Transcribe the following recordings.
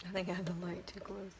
I think I have the light too close.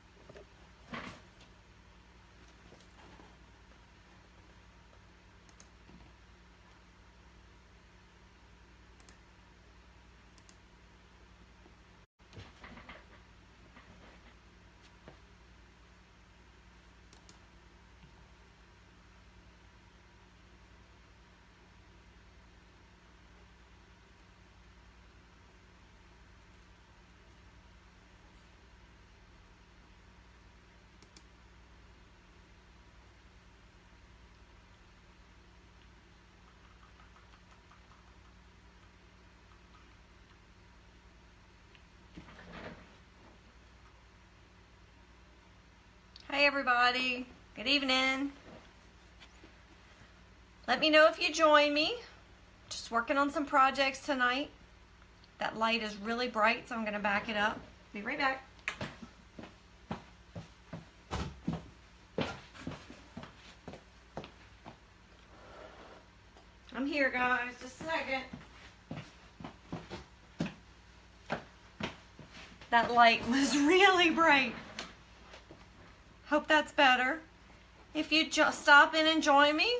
Hey everybody, good evening. Let me know if you join me. Just working on some projects tonight. That light is really bright, so I'm gonna back it up. Be right back. I'm here, guys, just a second. That light was really bright. Hope that's better. If you just stop in and join me,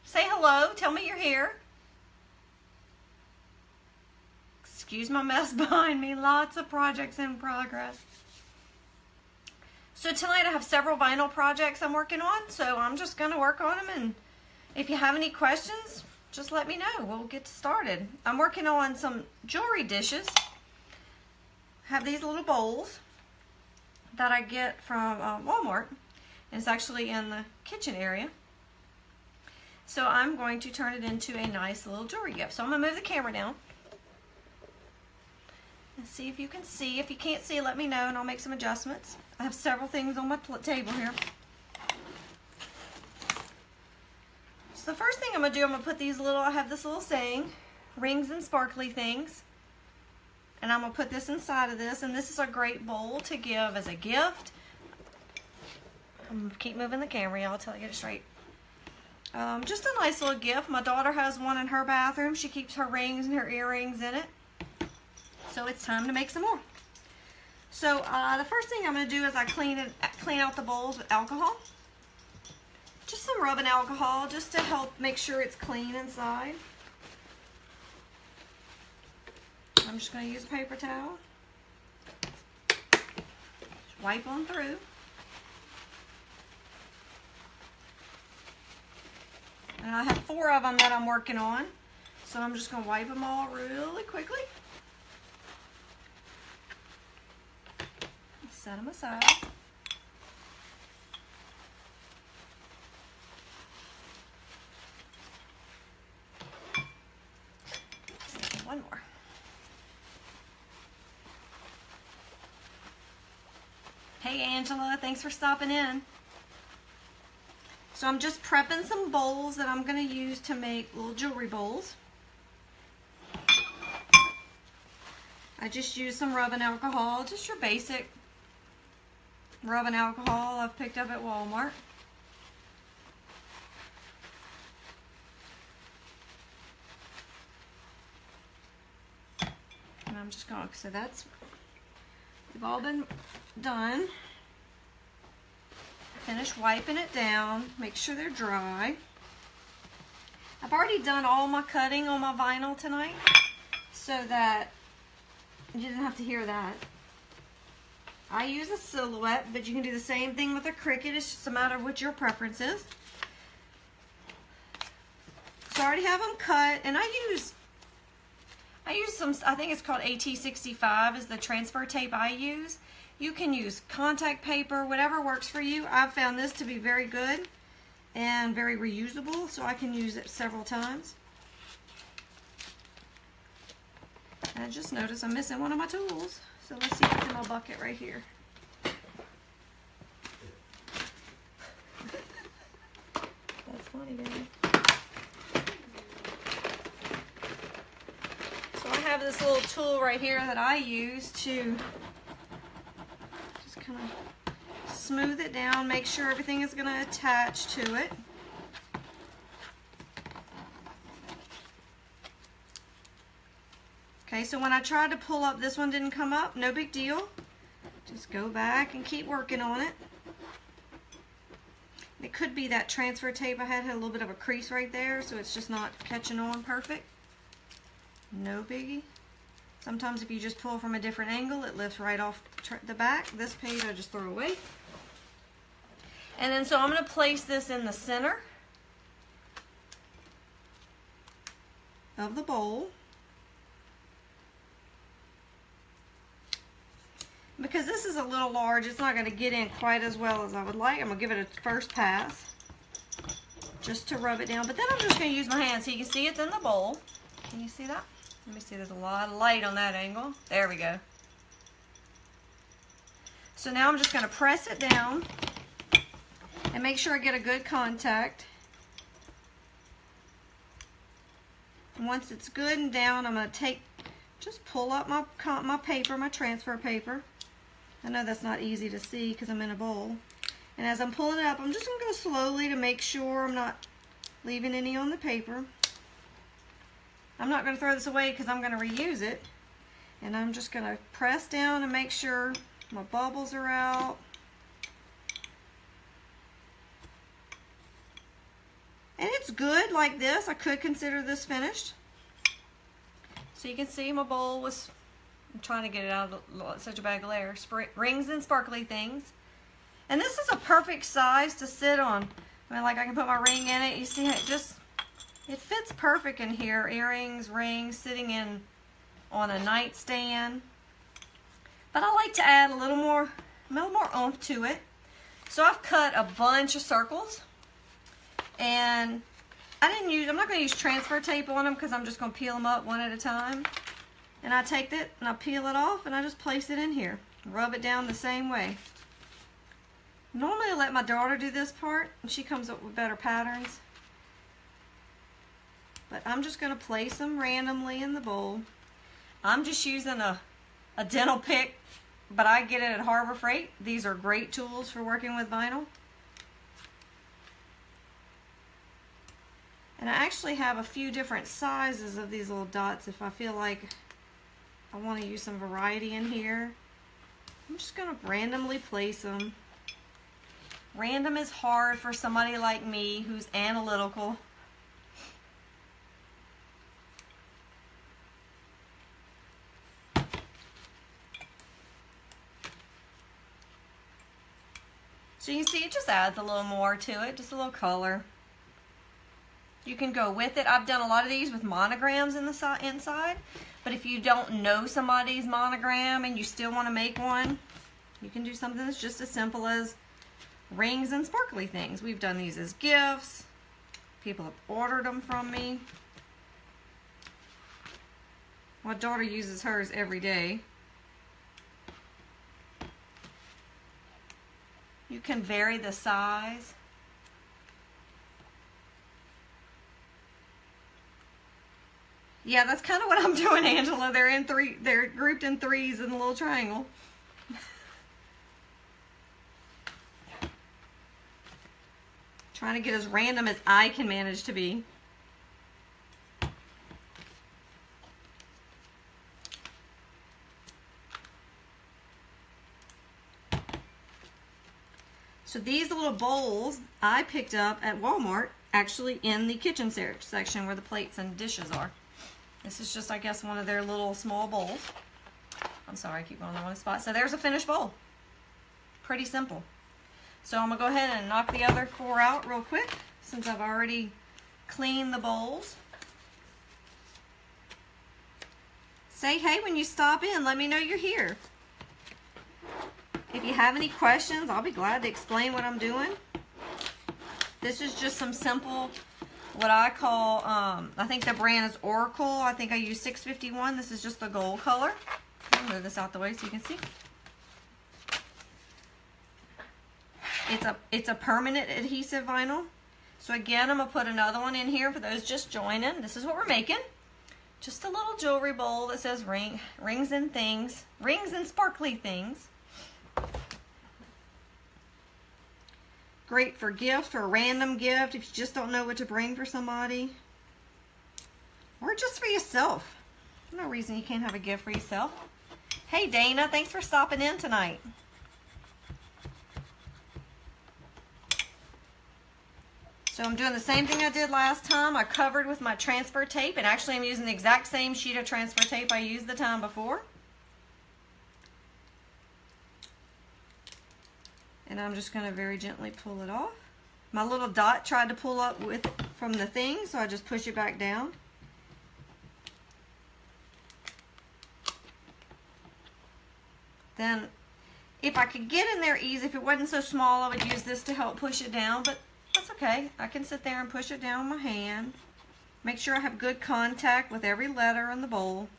say hello, tell me you're here. Excuse my mess behind me, lots of projects in progress. So tonight I have several vinyl projects I'm working on, so I'm just gonna work on them, and if you have any questions, just let me know, we'll get started. I'm working on some jewelry dishes. I have these little bowls that I get from Walmart. It's actually in the kitchen area. So I'm going to turn it into a nice little jewelry gift. So I'm gonna move the camera down and see if you can see. If you can't see, let me know and I'll make some adjustments. I have several things on my table here. So the first thing I'm gonna do, I'm gonna put these little, I have this little saying, rings and sparkly things. And I'm going to put this inside of this, and this is a great bowl to give as a gift. I'm going to keep moving the camera, y'all, till I get it straight. Just a nice little gift. My daughter has one in her bathroom. She keeps her rings and her earrings in it. So it's time to make some more. So the first thing I'm going to do is I clean out the bowls with alcohol. Just some rubbing alcohol just to help make sure it's clean inside. I'm just going to use a paper towel. Just wipe on through. And I have 4 of them that I'm working on. So I'm just going to wipe them all really quickly. Set them aside. One more. Hey Angela, thanks for stopping in. So I'm just prepping some bowls that I'm going to use to make little jewelry bowls. I just used some rubbing alcohol, just your basic rubbing alcohol I've picked up at Walmart. And I'm just going, so that's, they've all been done. Finish wiping it down, make sure they're dry. I've already done all my cutting on my vinyl tonight so that you didn't have to hear that. I use a silhouette, but you can do the same thing with a Cricut. It's just a matter of what your preference is. So I already have them cut, and I use some, I think it's called AT65 is the transfer tape I use. You can use contact paper, whatever works for you. I've found this to be very good and very reusable, so I can use it several times. And I just noticed I'm missing one of my tools. So let's see what's in my bucket right here. That's funny, baby. So I have this little tool right here that I use to just kind of smooth it down, make sure everything is going to attach to it. Okay, so when I tried to pull up, this one didn't come up. No big deal. Just go back and keep working on it. It could be that transfer tape I had a little bit of a crease right there, so it's just not catching on perfect. No biggie. Sometimes if you just pull from a different angle, it lifts right off the back. This page I just throw away. And then so I'm going to place this in the center of the bowl. Because this is a little large, it's not going to get in quite as well as I would like. I'm going to give it a first pass just to rub it down. But then I'm just going to use my hand so you can see it's in the bowl. Can you see that? Let me see, there's a lot of light on that angle. There we go. So now I'm just going to press it down and make sure I get a good contact. And once it's good and down, I'm going to just pull up my paper, my transfer paper. I know that's not easy to see because I'm in a bowl. And as I'm pulling it up, I'm just going to go slowly to make sure I'm not leaving any on the paper. I'm not going to throw this away because I'm going to reuse it. And I'm just going to press down and make sure my bubbles are out. And it's good like this. I could consider this finished. So you can see my bowl was, I'm trying to get it out of such a bad glare. Rings and sparkly things. And this is a perfect size to sit on. I mean, like I can put my ring in it. You see how it fits perfect in here. Earrings, rings, sitting in on a nightstand. But I like to add a little more oomph to it. So I've cut a bunch of circles. And I'm not going to use transfer tape on them because I'm just going to peel them up one at a time. And I take it and I peel it off and I just place it in here. Rub it down the same way. Normally I let my daughter do this part and she comes up with better patterns. But I'm just going to place them randomly in the bowl. I'm just using a dental pick, but I get it at Harbor Freight. These are great tools for working with vinyl. And I actually have a few different sizes of these little dots if I feel like I want to use some variety in here. I'm just going to randomly place them. Random is hard for somebody like me who's analytical. So you can see it just adds a little more to it, just a little color. You can go with it. I've done a lot of these with monograms in the inside, but if you don't know somebody's monogram and you still want to make one, you can do something that's just as simple as rings and sparkly things. We've done these as gifts. People have ordered them from me. My daughter uses hers every day. You can vary the size. Yeah, that's kind of what I'm doing, Angela. They're grouped in threes in a little triangle. Trying to get as random as I can manage to be. So these little bowls I picked up at Walmart, actually in the kitchen section where the plates and dishes are. This is just, I guess, one of their little small bowls. I'm sorry, I keep going on the wrong spot. So there's a finished bowl. Pretty simple. So I'm going to go ahead and knock the other 4 out real quick since I've already cleaned the bowls. Say hey when you stop in. Let me know you're here. If you have any questions, I'll be glad to explain what I'm doing. This is just some simple, what I call, I think the brand is Oracle. I think I use 651. This is just the gold color. I'll move this out the way so you can see. It's a permanent adhesive vinyl. So again, I'm going to put another one in here for those just joining. This is what we're making. Just a little jewelry bowl that says rings and things. Rings and sparkly things. Great for gift, for a random gift, if you just don't know what to bring for somebody. Or just for yourself. No reason you can't have a gift for yourself. Hey Dana, thanks for stopping in tonight. So I'm doing the same thing I did last time. I covered with my transfer tape, and actually I'm using the exact same sheet of transfer tape I used the time before. And I'm just going to very gently pull it off. My little dot tried to pull up from the thing, so I just push it back down. Then, if I could get in there easy, if it wasn't so small, I would use this to help push it down, but that's okay. I can sit there and push it down with my hand. Make sure I have good contact with every letter in the bowl.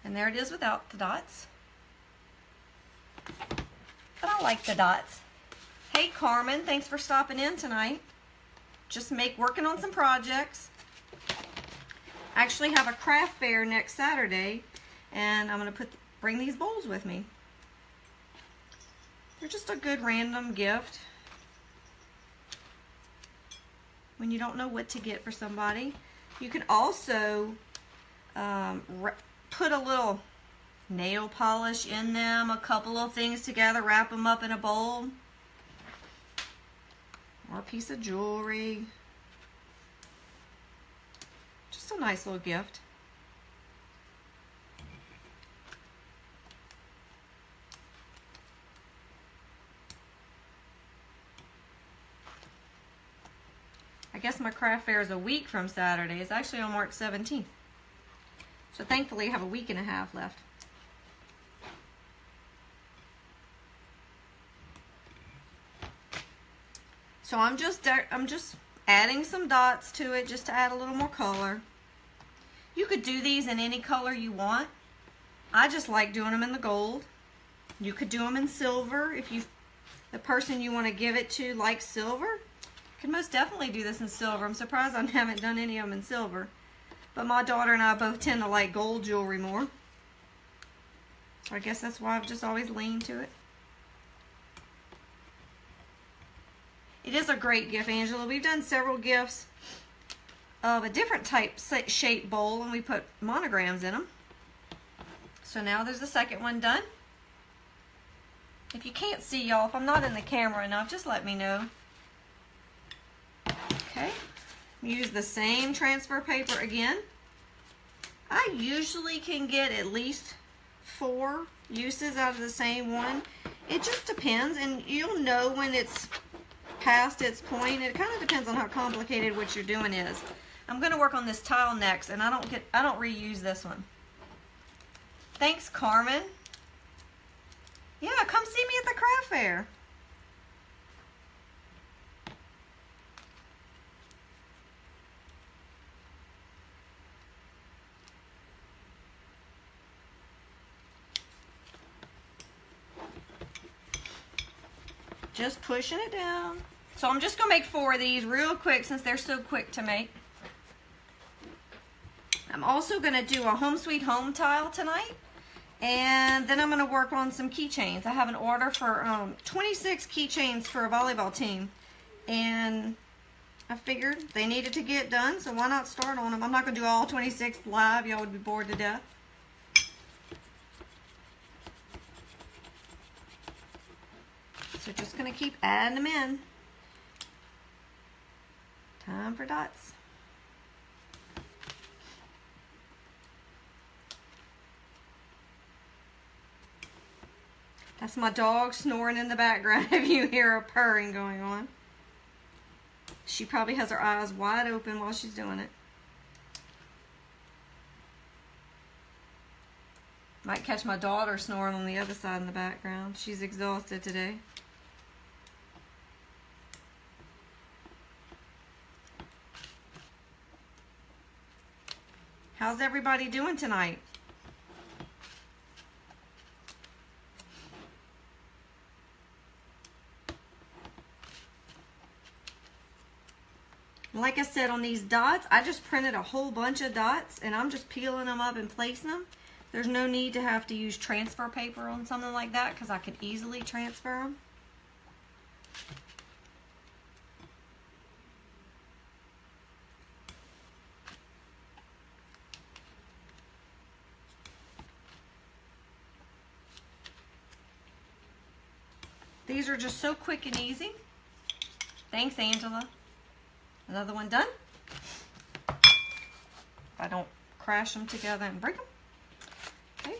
And there it is without the dots. But I like the dots. Hey Carmen, thanks for stopping in tonight. Just working on some projects. I actually have a craft fair next Saturday, and I'm going to bring these bowls with me. They're just a good random gift when you don't know what to get for somebody. You can also put a little nail polish in them, a couple of things together, wrap them up in a bowl, or a piece of jewelry. Just a nice little gift. I guess my craft fair is a week from Saturday. It's actually on March 17th. So thankfully I have a week and a half left. So I'm just adding some dots to it just to add a little more color. You could do these in any color you want. I just like doing them in the gold. You could do them in silver if the person you want to give it to likes silver. You can most definitely do this in silver. I'm surprised I haven't done any of them in silver. But my daughter and I both tend to like gold jewelry more. So I guess that's why I've just always leaned to it. It is a great gift, Angela. We've done several gifts of a different type shape bowl, and we put monograms in them. So now there's the second one done. If you can't see, y'all, if I'm not in the camera enough, just let me know. Okay, use the same transfer paper again. I usually can get at least 4 uses out of the same one. It just depends, and you'll know when it's past its point. It kind of depends on how complicated what you're doing is. I'm going to work on this tile next, and I don't reuse this one. Thanks, Carmen. Yeah, come see me at the craft fair. Just pushing it down. So I'm just going to make 4 of these real quick since they're so quick to make. I'm also going to do a Home Sweet Home tile tonight. And then I'm going to work on some keychains. I have an order for 26 keychains for a volleyball team. And I figured they needed to get done, so why not start on them? I'm not going to do all 26 live. Y'all would be bored to death. So just going to keep adding them in. Time for dots. That's my dog snoring in the background if you hear a purring going on. She probably has her eyes wide open while she's doing it. Might catch my daughter snoring on the other side in the background. She's exhausted today. How's everybody doing tonight? Like I said, on these dots, I just printed a whole bunch of dots, and I'm just peeling them up and placing them. There's no need to have to use transfer paper on something like that because I could easily transfer them. These are just so quick and easy. Thanks, Angela. Another one done. If I don't crash them together and break them. Okay.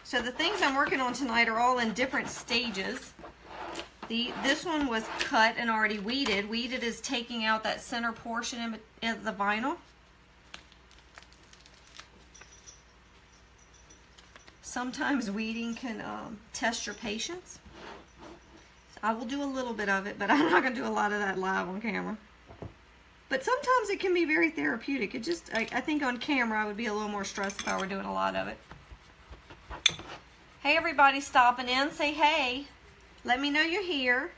So the things I'm working on tonight are all in different stages. This one was cut and already weeded. Weeded is taking out that center portion of the vinyl. Sometimes weeding can test your patience. So I will do a little bit of it, but I'm not going to do a lot of that live on camera. But sometimes it can be very therapeutic. It just, I think on camera I would be a little more stressed if I were doing a lot of it. Hey everybody stopping in, say hey. Let me know you're here.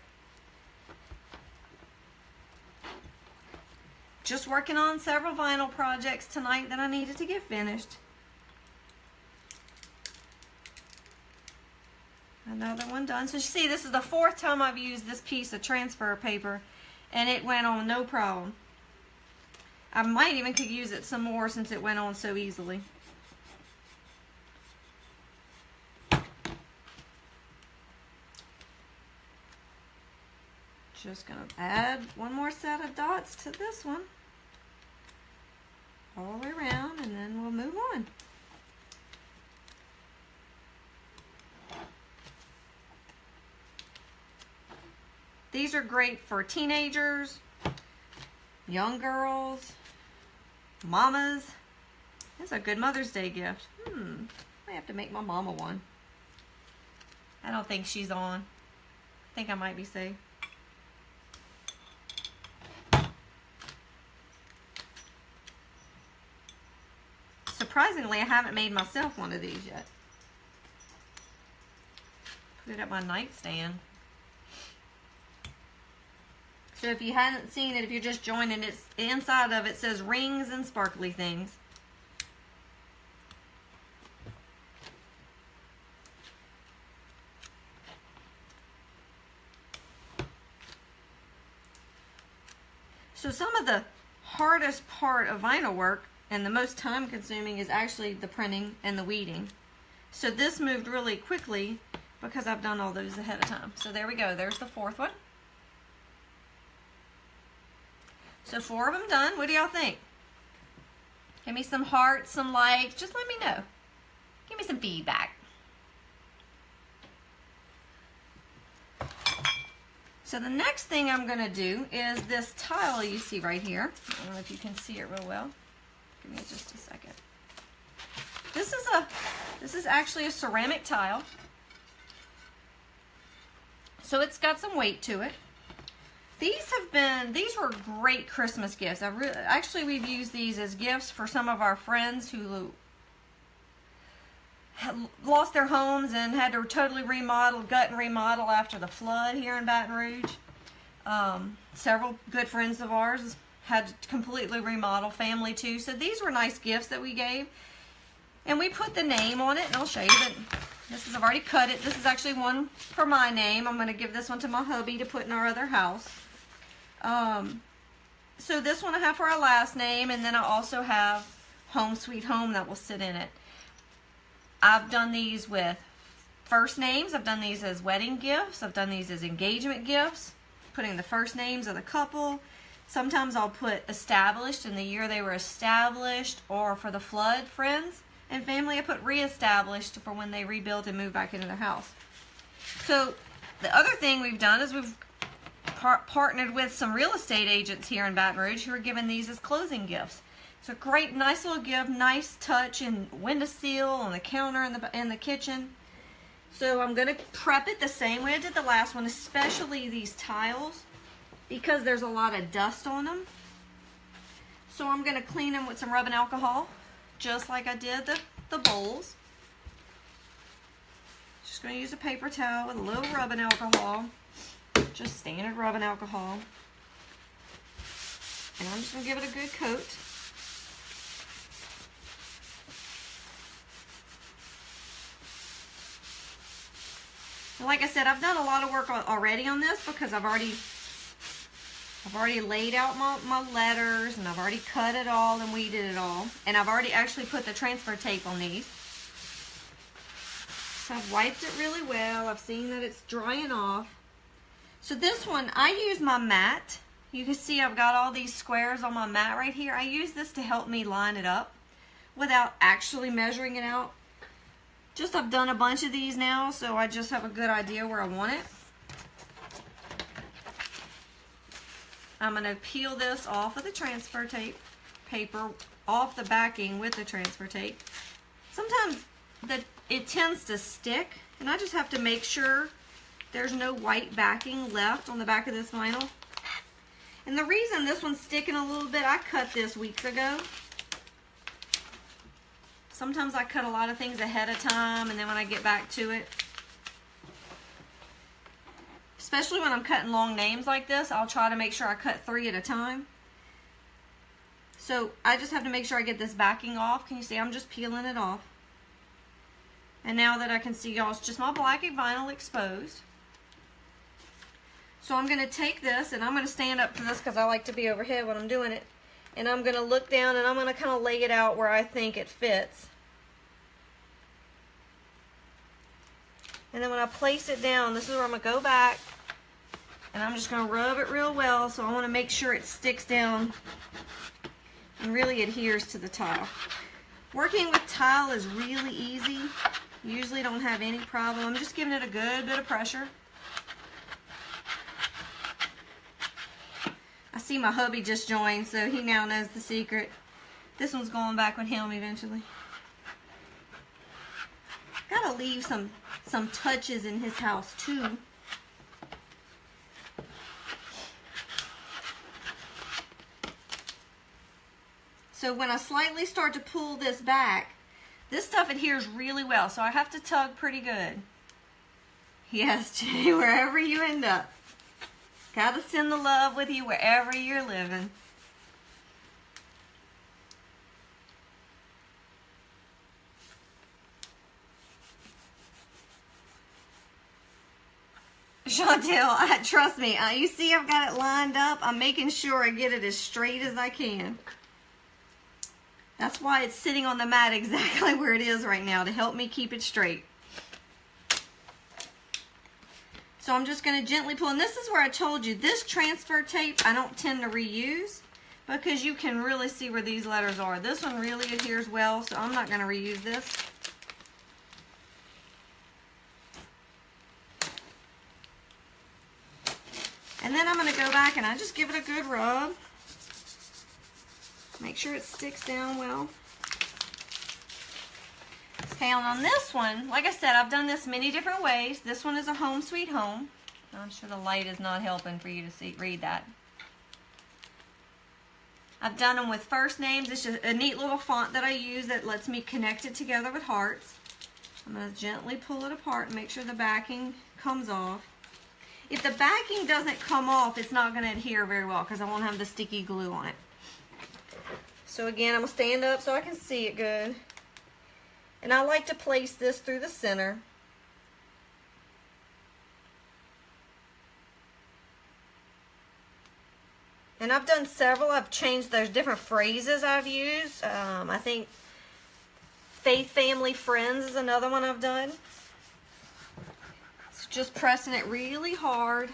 Just working on several vinyl projects tonight that I needed to get finished. Another one done. So you see, this is the 4th time I've used this piece of transfer paper, and it went on no problem. I might even could use it some more since it went on so easily. Just gonna add one more set of dots to this one. All the way around, and then we'll move on. These are great for teenagers, young girls, mamas. That's a good Mother's Day gift. I have to make my mama one. I don't think she's on. I think I might be safe. Surprisingly, I haven't made myself one of these yet. Put it at my nightstand. So if you hadn't seen it, if you're just joining, it's inside of it says rings and sparkly things. So some of the hardest part of vinyl work and the most time consuming is actually the printing and the weeding. So this moved really quickly because I've done all those ahead of time. So there we go. There's the 4th one. So 4 of them done. What do y'all think? Give me some hearts, some likes. Just let me know. Give me some feedback. So the next thing I'm going to do is this tile you see right here. I don't know if you can see it real well. Give me just a second. This is actually a ceramic tile. So it's got some weight to it. These were great Christmas gifts. Actually, we've used these as gifts for some of our friends who had lost their homes and had to totally gut and remodel after the flood here in Baton Rouge. Several good friends of ours had to completely remodel, family too. So these were nice gifts that we gave. And we put the name on it, and I'll show you that. I've already cut it. This is actually one for my name. I'm going to give this one to my hubby to put in our other house. So this one I have for our last name, and then I also have Home Sweet Home that will sit in it. I've done these with first names. I've done these as wedding gifts. I've done these as engagement gifts, putting the first names of the couple. Sometimes I'll put established in the year they were established, or for the flood friends and family, I put reestablished for when they rebuilt and moved back into their house. So the other thing we've done is we've partnered with some real estate agents here in Baton Rouge who are giving these as closing gifts. It's a great, nice little gift, nice touch and windowsill on the counter in the kitchen. So I'm going to prep it the same way I did the last one, especially these tiles, because there's a lot of dust on them. So I'm going to clean them with some rubbing alcohol, just like I did the bowls. Just going to use a paper towel with a little rubbing alcohol, just standard rubbing alcohol. And I'm just going to give it a good coat. And like I said, I've done a lot of work already on this because I've already laid out my letters, and I've already cut it all and weeded it all. And I've already actually put the transfer tape on these. So I've wiped it really well. I've seen that it's drying off. So this one, I use my mat. You can see I've got all these squares on my mat right here. I use this to help me line it up without actually measuring it out. Just I've done a bunch of these now, so I just have a good idea where I want it. I'm going to peel this off of the transfer tape paper, off the backing with the transfer tape. Sometimes it tends to stick, and I just have to make sure there's no white backing left on the back of this vinyl. And the reason this one's sticking a little bit, I cut this weeks ago. Sometimes I cut a lot of things ahead of time, and then when I get back to it, especially when I'm cutting long names like this, I'll try to make sure I cut 3 at a time. So I just have to make sure I get this backing off. Can you see I'm just peeling it off? And now that I can see y'all, it's just my blacking vinyl exposed. So I'm going to take this, and I'm going to stand up to this because I like to be overhead when I'm doing it. And I'm going to look down, and I'm going to kind of lay it out where I think it fits. And then when I place it down, this is where I'm going to go back, and I'm just going to rub it real well, so I want to make sure it sticks down and really adheres to the tile. Working with tile is really easy. Usually don't have any problem. I'm just giving it a good bit of pressure. I see my hubby just joined, so he now knows the secret. This one's going back with him eventually. Gotta leave some touches in his house too. So when I slightly start to pull this back, this stuff adheres really well, so I have to tug pretty good. Yes, Jay, wherever you end up. Gotta send the love with you wherever you're living. Chantel, trust me, you see I've got it lined up. I'm making sure I get it as straight as I can. That's why it's sitting on the mat exactly where it is right now, to help me keep it straight. So I'm just going to gently pull, and this is where I told you, this transfer tape I don't tend to reuse because you can really see where these letters are. This one really adheres well, so I'm not going to reuse this. And then I'm going to go back and I just give it a good rub. Make sure it sticks down well. Okay, and on this one, like I said, I've done this many different ways. This one is a Home Sweet Home. I'm sure the light is not helping for you to read that. I've done them with first names. It's just a neat little font that I use that lets me connect it together with hearts. I'm going to gently pull it apart and make sure the backing comes off. If the backing doesn't come off, it's not going to adhere very well because I won't have the sticky glue on it. So again, I'm going to stand up so I can see it good. And I like to place this through the center. And I've done several. I've changed, there's different phrases I've used. I think Faith, Family, Friends is another one I've done. So just pressing it really hard.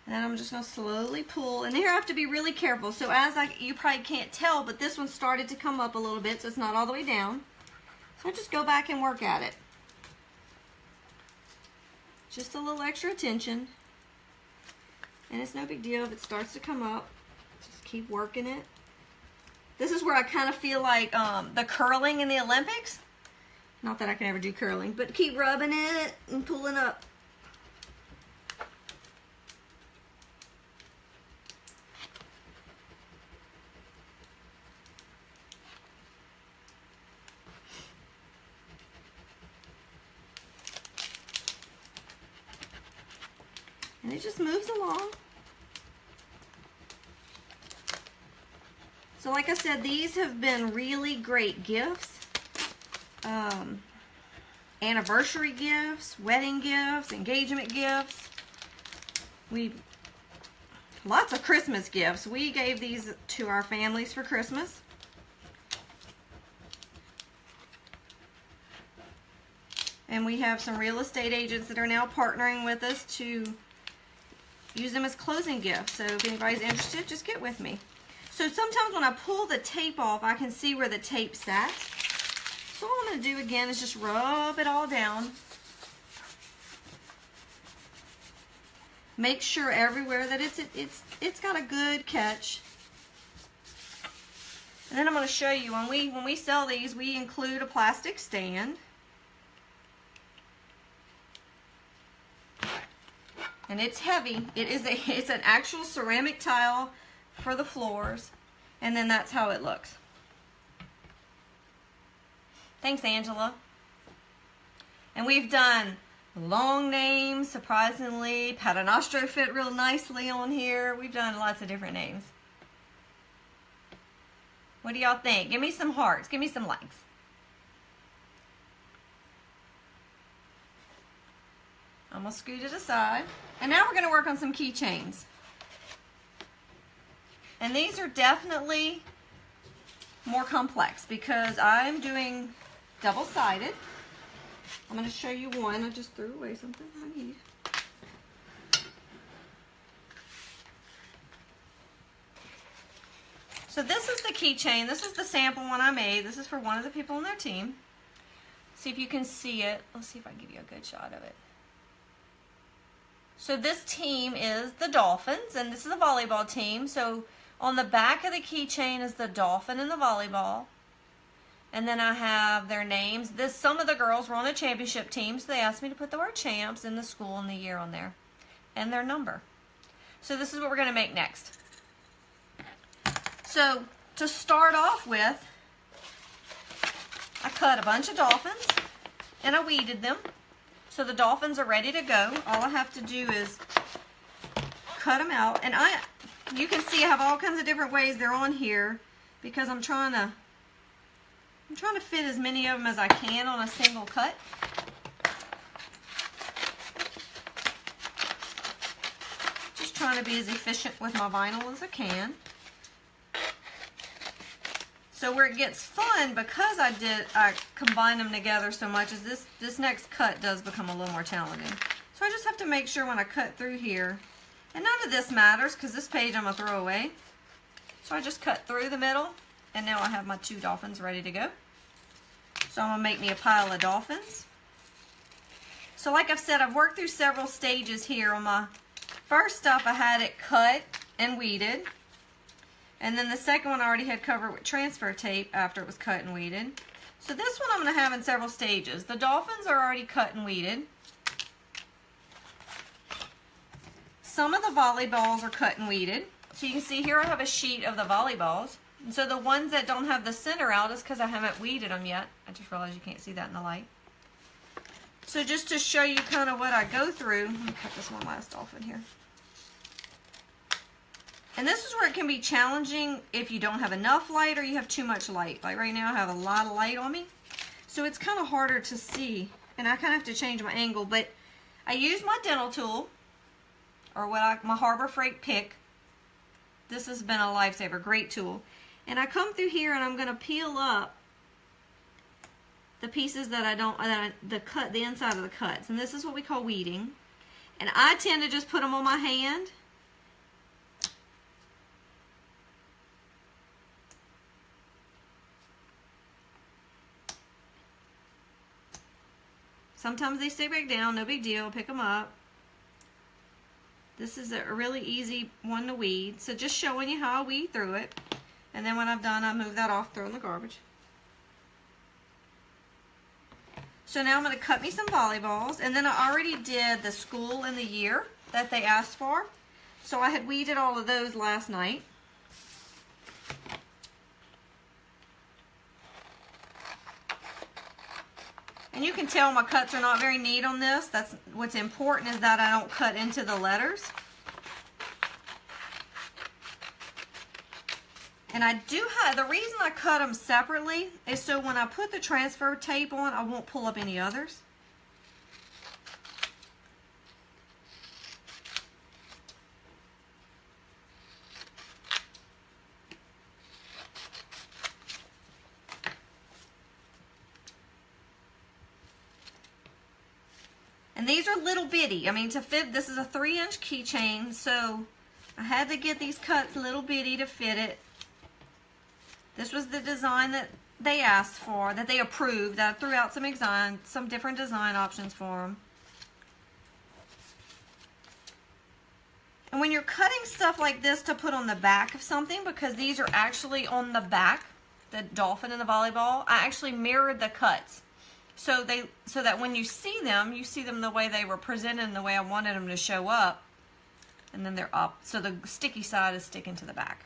And then I'm just going to slowly pull. And here I have to be really careful. So you probably can't tell, but this one started to come up a little bit, so it's not all the way down. So I just go back and work at it. Just a little extra attention. And it's no big deal if it starts to come up. Just keep working it. This is where I kind of feel like the curling in the Olympics. Not that I can ever do curling, but keep rubbing it and pulling up. And it just moves along. So like I said, these have been really great gifts. Anniversary gifts, wedding gifts, engagement gifts. Lots of Christmas gifts. We gave these to our families for Christmas. And we have some real estate agents that are now partnering with us to use them as closing gifts. So if anybody's interested, just get with me. So sometimes when I pull the tape off, I can see where the tape sat. So all I'm going to do again is just rub it all down. Make sure everywhere that it's got a good catch. And then I'm going to show you, when we sell these, we include a plastic stand. And it's heavy. It's an actual ceramic tile for the floors. And then that's how it looks. Thanks, Angela. And we've done long names, surprisingly. Paternoster fit real nicely on here. We've done lots of different names. What do y'all think? Give me some hearts. Give me some likes. I'm going to scoot it aside. And now we're going to work on some keychains. And these are definitely more complex because I'm doing double-sided. I'm going to show you one. I just threw away something I need. So this is the keychain. This is the sample one I made. This is for one of the people on their team. See if you can see it. Let's see if I can give you a good shot of it. So this team is the Dolphins, and this is a volleyball team. So on the back of the keychain is the Dolphin and the volleyball. And then I have their names. Some of the girls were on a championship team, so they asked me to put the word champs in the school and the year on there. And their number. So this is what we're going to make next. So to start off with, I cut a bunch of dolphins and I weeded them. So the dolphins are ready to go. All I have to do is cut them out. And you can see I have all kinds of different ways they're on here because I'm trying to fit as many of them as I can on a single cut. Just trying to be as efficient with my vinyl as I can. So where it gets fun, because I combine them together so much, is this next cut does become a little more challenging. So I just have to make sure when I cut through here, and none of this matters because this page I'm going to throw away. So I just cut through the middle, and now I have my two dolphins ready to go. So I'm going to make me a pile of dolphins. So like I've said, I've worked through several stages here. On my first stuff, I had it cut and weeded. And then the second one I already had covered with transfer tape after it was cut and weeded. So this one I'm going to have in several stages. The dolphins are already cut and weeded. Some of the volleyballs are cut and weeded. So you can see here I have a sheet of the volleyballs. And so the ones that don't have the center out is because I haven't weeded them yet. I just realized you can't see that in the light. So just to show you kind of what I go through, let me cut this one last dolphin here. And this is where it can be challenging if you don't have enough light or you have too much light. Like right now I have a lot of light on me. So it's kind of harder to see. And I kind of have to change my angle. But I use my dental tool, or my Harbor Freight pick. This has been a lifesaver, great tool. And I come through here and I'm going to peel up the pieces that the inside of the cuts. And this is what we call weeding. And I tend to just put them on my hand. Sometimes they stay back down, no big deal, pick them up. This is a really easy one to weed. So just showing you how I weed through it. And then when I'm done, I move that off, throw in the garbage. So now I'm going to cut me some volleyballs. And then I already did the school and the year that they asked for. So I had weeded all of those last night. And you can tell my cuts are not very neat on this. That's what's important, is that I don't cut into the letters. And I do have, the reason I cut them separately is so when I put the transfer tape on, I won't pull up any others. And these are little bitty. I mean, to fit, this is a 3-inch keychain, so I had to get these cuts little bitty to fit it. This was the design that they asked for, that they approved, that I threw out some different design options for them. And when you're cutting stuff like this to put on the back of something, because these are actually on the back, the dolphin and the volleyball, I actually mirrored the cuts. So that when you see them the way they were presented and the way I wanted them to show up. And then they're up. So the sticky side is sticking to the back.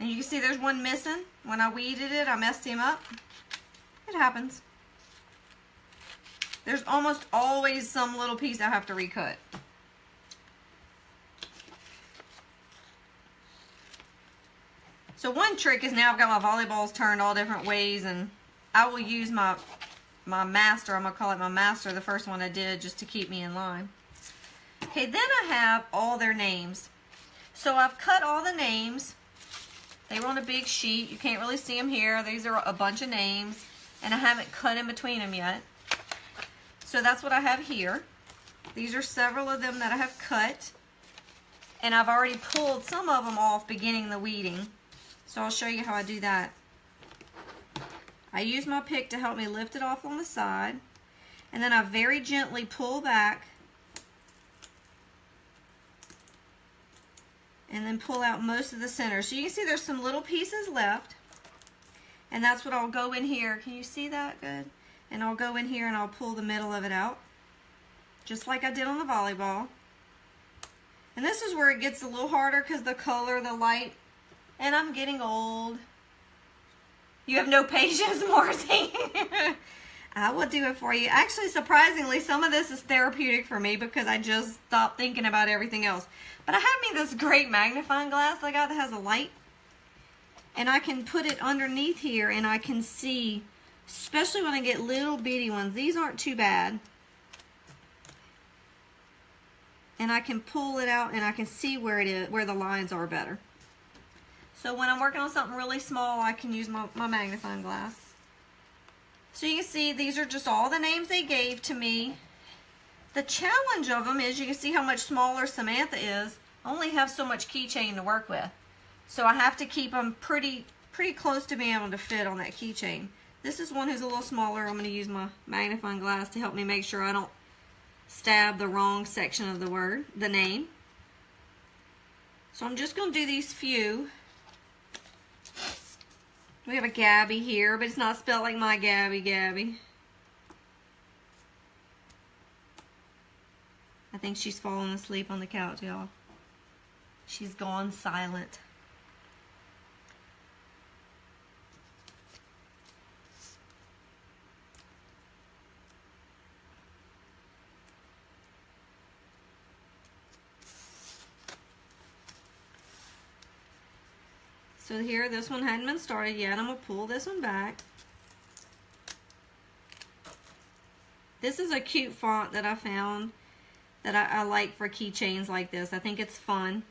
And you can see there's one missing. When I weeded it, I messed him up. It happens. There's almost always some little piece I have to recut. So one trick is now I've got my volleyballs turned all different ways, and I will use my master. I'm going to call it my master, the first one I did, just to keep me in line. Okay, then I have all their names. So I've cut all the names. They were on a big sheet. You can't really see them here. These are a bunch of names, and I haven't cut in between them yet. So that's what I have here. These are several of them that I have cut, and I've already pulled some of them off beginning the weeding. So I'll show you how I do that. I use my pick to help me lift it off on the side, and then I very gently pull back and then pull out most of the center. So you can see there's some little pieces left, and that's what I'll go in here. Can you see that good? And I'll go in here and I'll pull the middle of it out, just like I did on the volleyball. And this is where it gets a little harder because the color, the light, and I'm getting old. You have no patience, Marcy. I will do it for you. Actually, surprisingly, some of this is therapeutic for me because I just stopped thinking about everything else. But I have me this great magnifying glass I got that has a light. And I can put it underneath here and I can see, especially when I get little bitty ones. These aren't too bad. And I can pull it out and I can see where it is, where the lines are better. So when I'm working on something really small, I can use my magnifying glass. So you can see these are just all the names they gave to me. The challenge of them is you can see how much smaller Samantha is. I only have so much keychain to work with. So I have to keep them pretty close to being able to fit on that keychain. This is one who's a little smaller. I'm going to use my magnifying glass to help me make sure I don't stab the wrong section of the word, the name. So I'm just going to do these few. We have a Gabby here, but it's not spelled like my Gabby. I think she's falling asleep on the couch, y'all. She's gone silent. So here, this one hadn't been started yet. I'm going to pull this one back. This is a cute font that I found that I like for keychains like this. I think it's fun.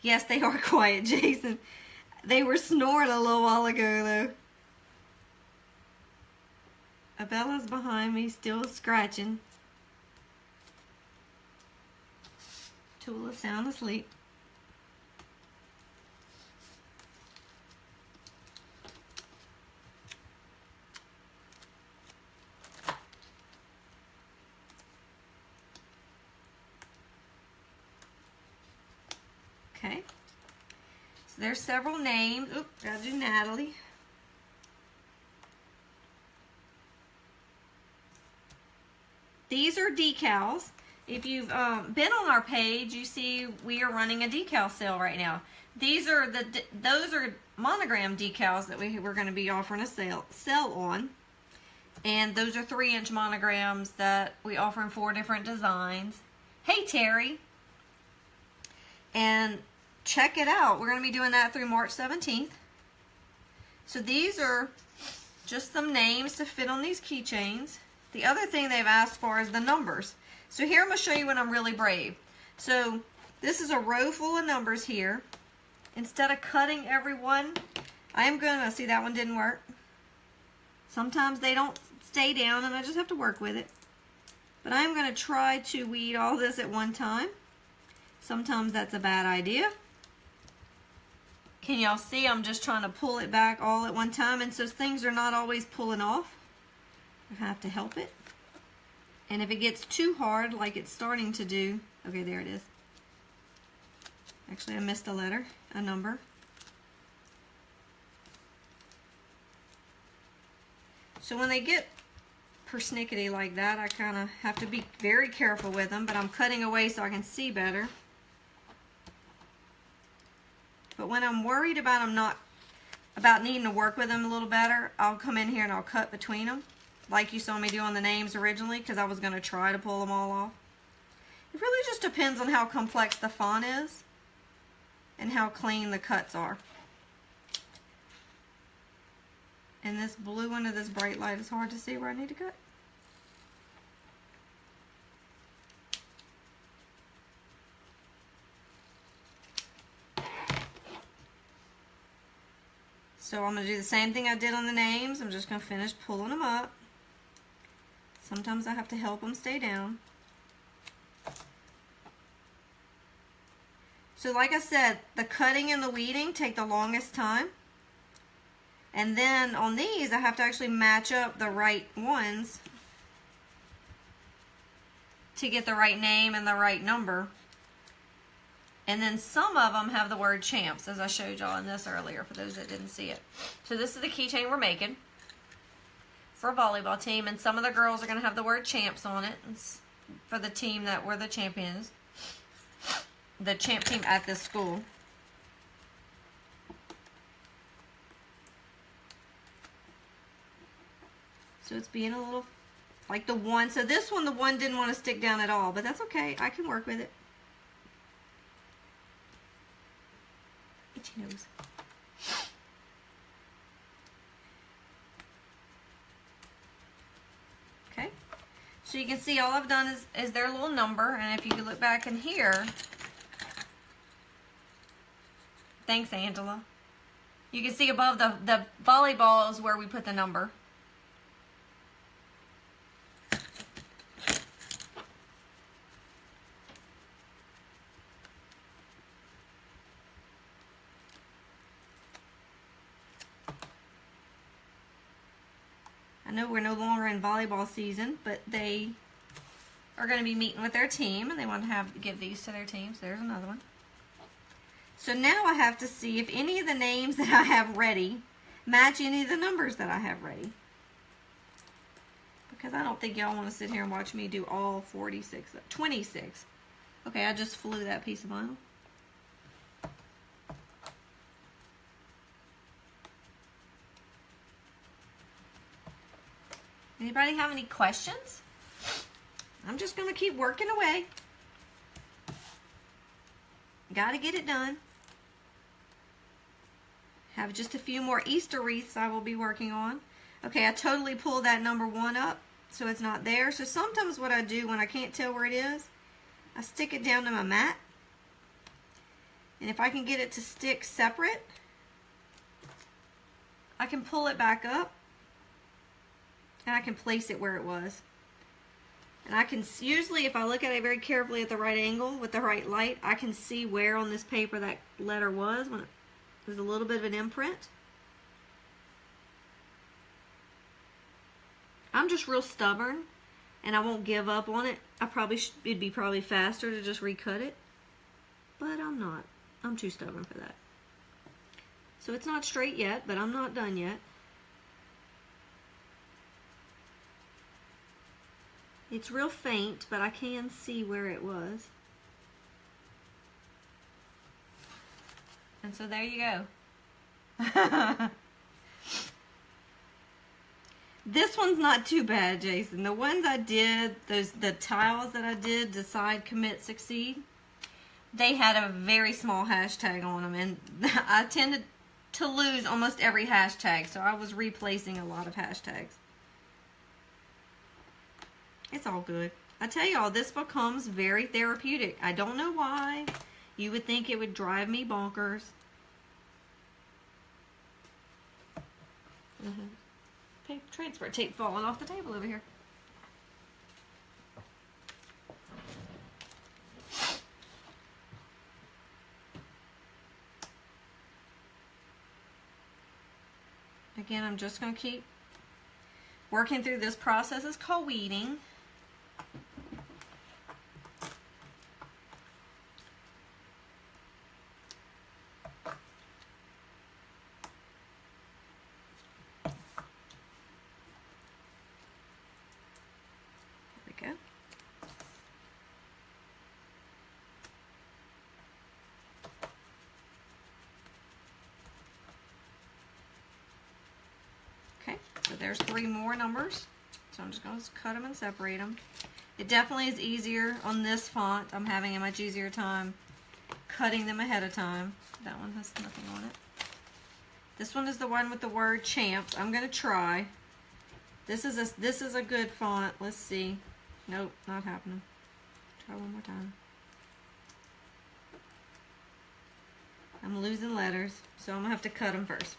Yes, they are quiet, Jason. They were snoring a little while ago, though. Abella's behind me, still scratching. Tula's sound asleep. Okay. So there's several names. Oop, gotta do Natalie. These are decals. If you've been on our page, you see we are running a decal sale right now. Those are monogram decals that we're going to be offering a sale on. And those are 3-inch monograms that we offer in 4 different designs. Hey, Terry. And check it out. We're going to be doing that through March 17th. So these are just some names to fit on these keychains. The other thing they've asked for is the numbers. So here I'm going to show you when I'm really brave. So this is a row full of numbers here. Instead of cutting every one, I am going to, see that one didn't work. Sometimes they don't stay down and I just have to work with it. But I'm going to try to weed all this at one time. Sometimes that's a bad idea. Can y'all see I'm just trying to pull it back all at one time, and so things are not always pulling off. I have to help it. And if it gets too hard like it's starting to do, okay, there it is. Actually, I missed a letter, a number. So when they get persnickety like that, I kind of have to be very careful with them, but I'm cutting away so I can see better. But when I'm worried about about needing to work with them a little better, I'll come in here and I'll cut between them, like you saw me do on the names originally, because I was going to try to pull them all off. It really just depends on how complex the font is and how clean the cuts are. And this blue under this bright light is hard to see where I need to cut. So I'm going to do the same thing I did on the names. I'm just going to finish pulling them up. Sometimes I have to help them stay down. So like I said, the cutting and the weeding take the longest time. And then on these, I have to actually match up the right ones to get the right name and the right number. And then some of them have the word champs, as I showed y'all in this earlier, for those that didn't see it. So this is the keychain we're making for a volleyball team, and some of the girls are going to have the word champs on it for the team that were the champions, the champ team at this school. So it's being a little like the one. So this one, the one didn't want to stick down at all, but that's okay. I can work with it. Itchy nose. Okay. So you can see all I've done is their little number. And if you look back in here, thanks, Angela. You can see above the volleyball is where we put the number. I know we're no longer in volleyball season, but they are going to be meeting with their team, and they want to give these to their team. So there's another one. So now I have to see if any of the names that I have ready match any of the numbers that I have ready. Because I don't think y'all want to sit here and watch me do all 26. Okay, I just flew that piece of vinyl. Anybody have any questions? I'm just going to keep working away. Got to get it done. Have just a few more Easter wreaths I will be working on. Okay, I totally pulled that number 1 up so it's not there. So sometimes what I do when I can't tell where it is, I stick it down to my mat. And if I can get it to stick separate, I can pull it back up. And I can place it where it was. And I can, usually if I look at it very carefully at the right angle with the right light, I can see where on this paper that letter was when there's a little bit of an imprint. I'm just real stubborn and I won't give up on it. It'd be probably faster to just recut it, but I'm not. I'm too stubborn for that. So it's not straight yet, but I'm not done yet. It's real faint, but I can see where it was. And so there you go. This one's not too bad, Jason. The ones I did, the tiles that I did, decide, commit, succeed, they had a very small hashtag on them. And I tend to to lose almost every hashtag, so I was replacing a lot of hashtags. It's all good. I tell y'all, this becomes very therapeutic. I don't know why. You would think it would drive me bonkers. Transfer tape falling off the table over here. Again, I'm just going to keep working through this process. It's called weeding. So there's 3 more numbers. So I'm just going to cut them and separate them. It definitely is easier on this font. I'm having a much easier time cutting them ahead of time. That one has nothing on it. This one is the one with the word champs. I'm going to try. This is a good font. Let's see. Nope, not happening. Try one more time. I'm losing letters, so I'm going to have to cut them first.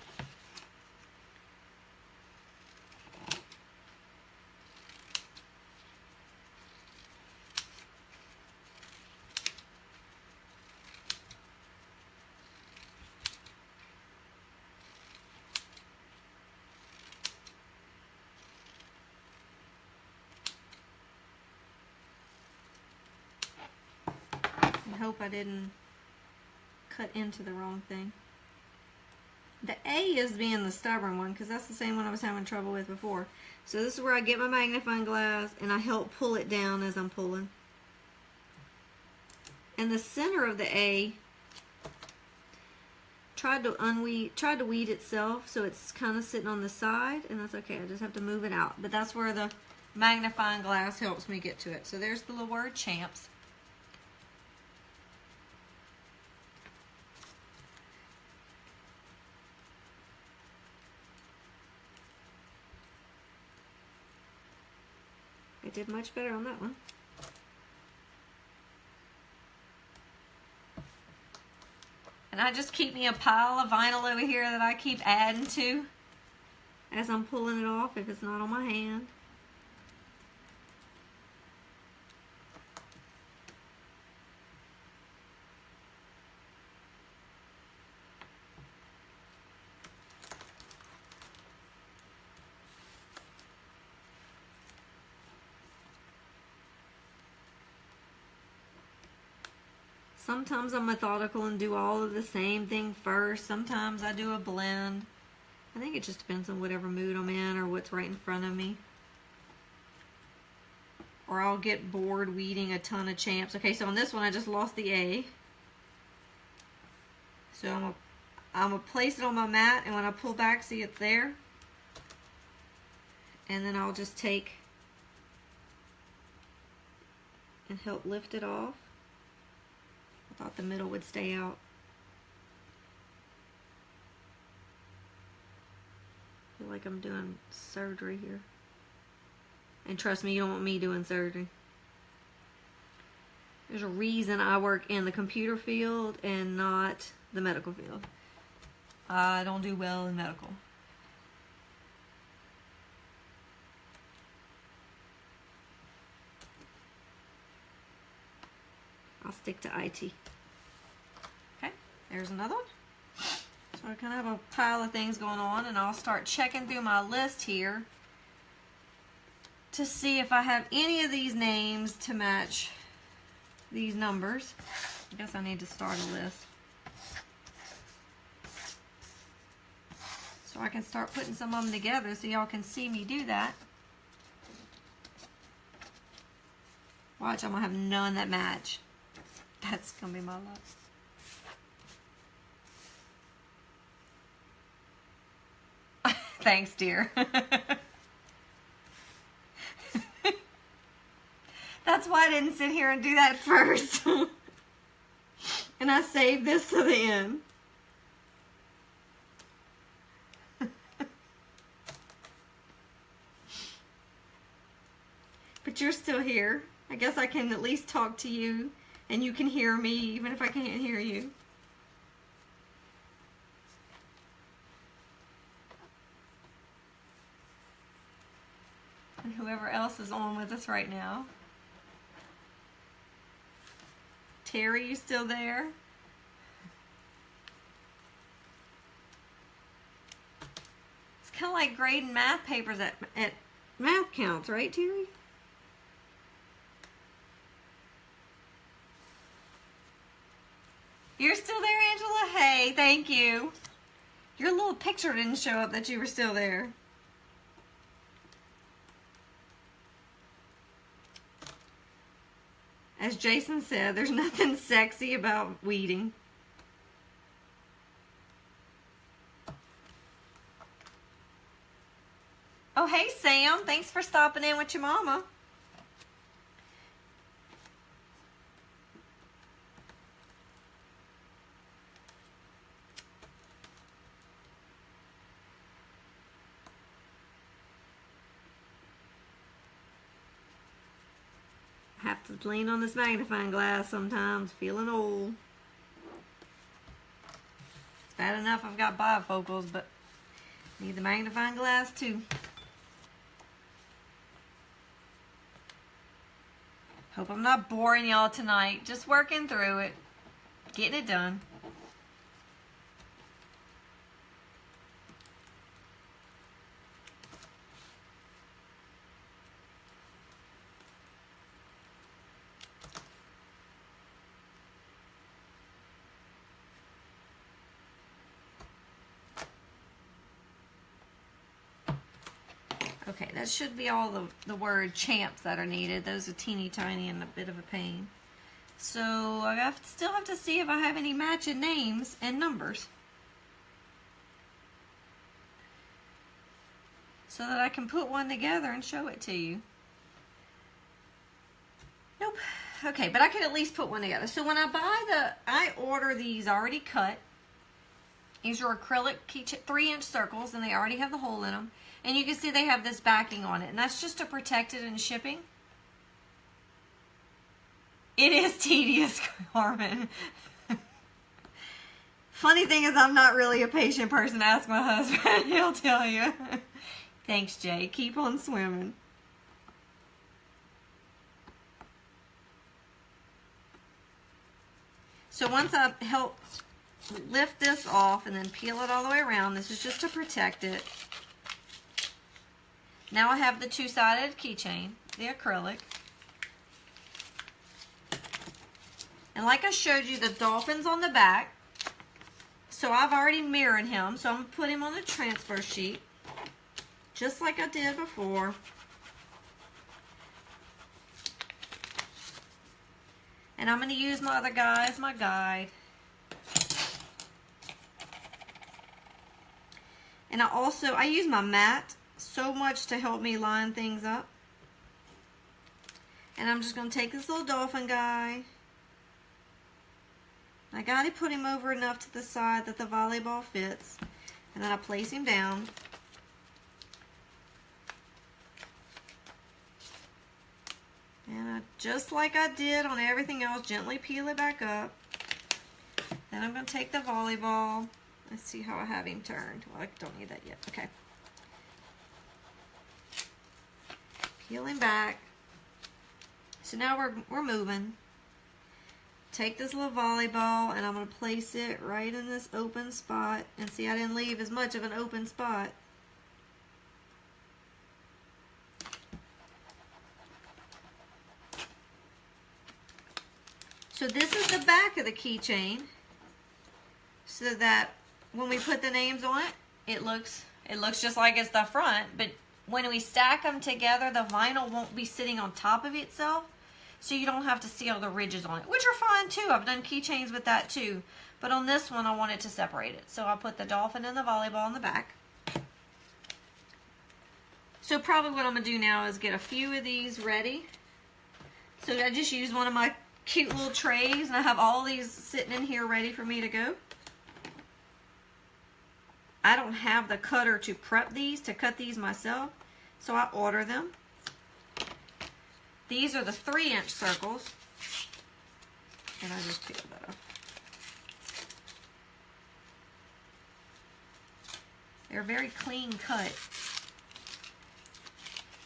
I hope I didn't cut into the wrong thing. The A is being the stubborn one because that's the same one I was having trouble with before. So this is where I get my magnifying glass and I help pull it down as I'm pulling. And the center of the A tried to weed itself, so it's kind of sitting on the side, and that's okay. I just have to move it out. But that's where the magnifying glass helps me get to it. So there's the little word champs. I did much better on that one. And I just keep me a pile of vinyl over here that I keep adding to as I'm pulling it off if it's not on my hand. Sometimes I'm methodical and do all of the same thing first. Sometimes I do a blend. I think it just depends on whatever mood I'm in or what's right in front of me. Or I'll get bored weeding a ton of champs. Okay, so on this one I just lost the A. So I'm gonna place it on my mat, and when I pull back, see it's there. And then I'll just take and help lift it off. I thought the middle would stay out. I feel like I'm doing surgery here. And trust me, you don't want me doing surgery. There's a reason I work in the computer field and not the medical field. I don't do well in medical. I'll stick to IT. Okay, there's another one. So I kind of have a pile of things going on, and I'll start checking through my list here to see if I have any of these names to match these numbers. I guess I need to start a list so I can start putting some of them together so y'all can see me do that. Watch, I'm gonna have none that match. That's gonna be my luck. Thanks, dear. That's why I didn't sit here and do that first. And I saved this to the end. but you're still here. I guess I can at least talk to you and you can hear me even if I can't hear you. And whoever else is on with us right now. Terry, you still there? It's kind of like grading math papers at math counts, right, Terry? You're still there, Angela? Hey, thank you. Your little picture didn't show up that you were still there. As Jason said, there's nothing sexy about weeding. Oh, hey, Sam. Thanks for stopping in with your mama. Have to lean on this magnifying glass sometimes, feeling old. It's bad enough I've got bifocals, but need the magnifying glass too. Hope I'm not boring y'all tonight. Just working through it, getting it done. Okay, that should be all the word champs that are needed. Those are teeny tiny and a bit of a pain. So I still have to see if I have any matching names and numbers, so that I can put one together and show it to you. Nope. Okay, but I can at least put one together. So when I order these already cut. These are acrylic 3-inch circles, and they already have the hole in them. And you can see they have this backing on it, and that's just to protect it in shipping. It is tedious, Carmen. Funny thing is, I'm not really a patient person. Ask my husband, he'll tell you. Thanks, Jay. Keep on swimming. So once I help lift this off and then peel it all the way around, this is just to protect it. Now I have the two-sided keychain, the acrylic. And like I showed you, the dolphin's on the back. So I've already mirrored him. So I'm going to put him on the transfer sheet, just like I did before. And I'm going to use my other guy as my guide. And I use my mat so much to help me line things up. And I'm just going to take this little dolphin guy. I got to put him over enough to the side that the volleyball fits. And then I place him down. And just like I did on everything else, gently peel it back up. Then I'm going to take the volleyball. Let's see how I have him turned. Well, I don't need that yet. Okay. Peel him back. So now we're moving. Take this little volleyball and I'm going to place it right in this open spot. And see, I didn't leave as much of an open spot. So this is the back of the keychain, so that when we put the names on it, it looks just like it's the front, but when we stack them together, the vinyl won't be sitting on top of itself, so you don't have to see all the ridges on it, which are fine too. I've done keychains with that too, but on this one I wanted to separate it. So I put the dolphin and the volleyball in the back. So probably what I'm going to do now is get a few of these ready. So I just used one of my cute little trays, and I have all these sitting in here ready for me to go. I don't have the cutter to prep these, to cut these myself, so I order them. These are the 3-inch circles. And I just peeled that off. They're very clean cut.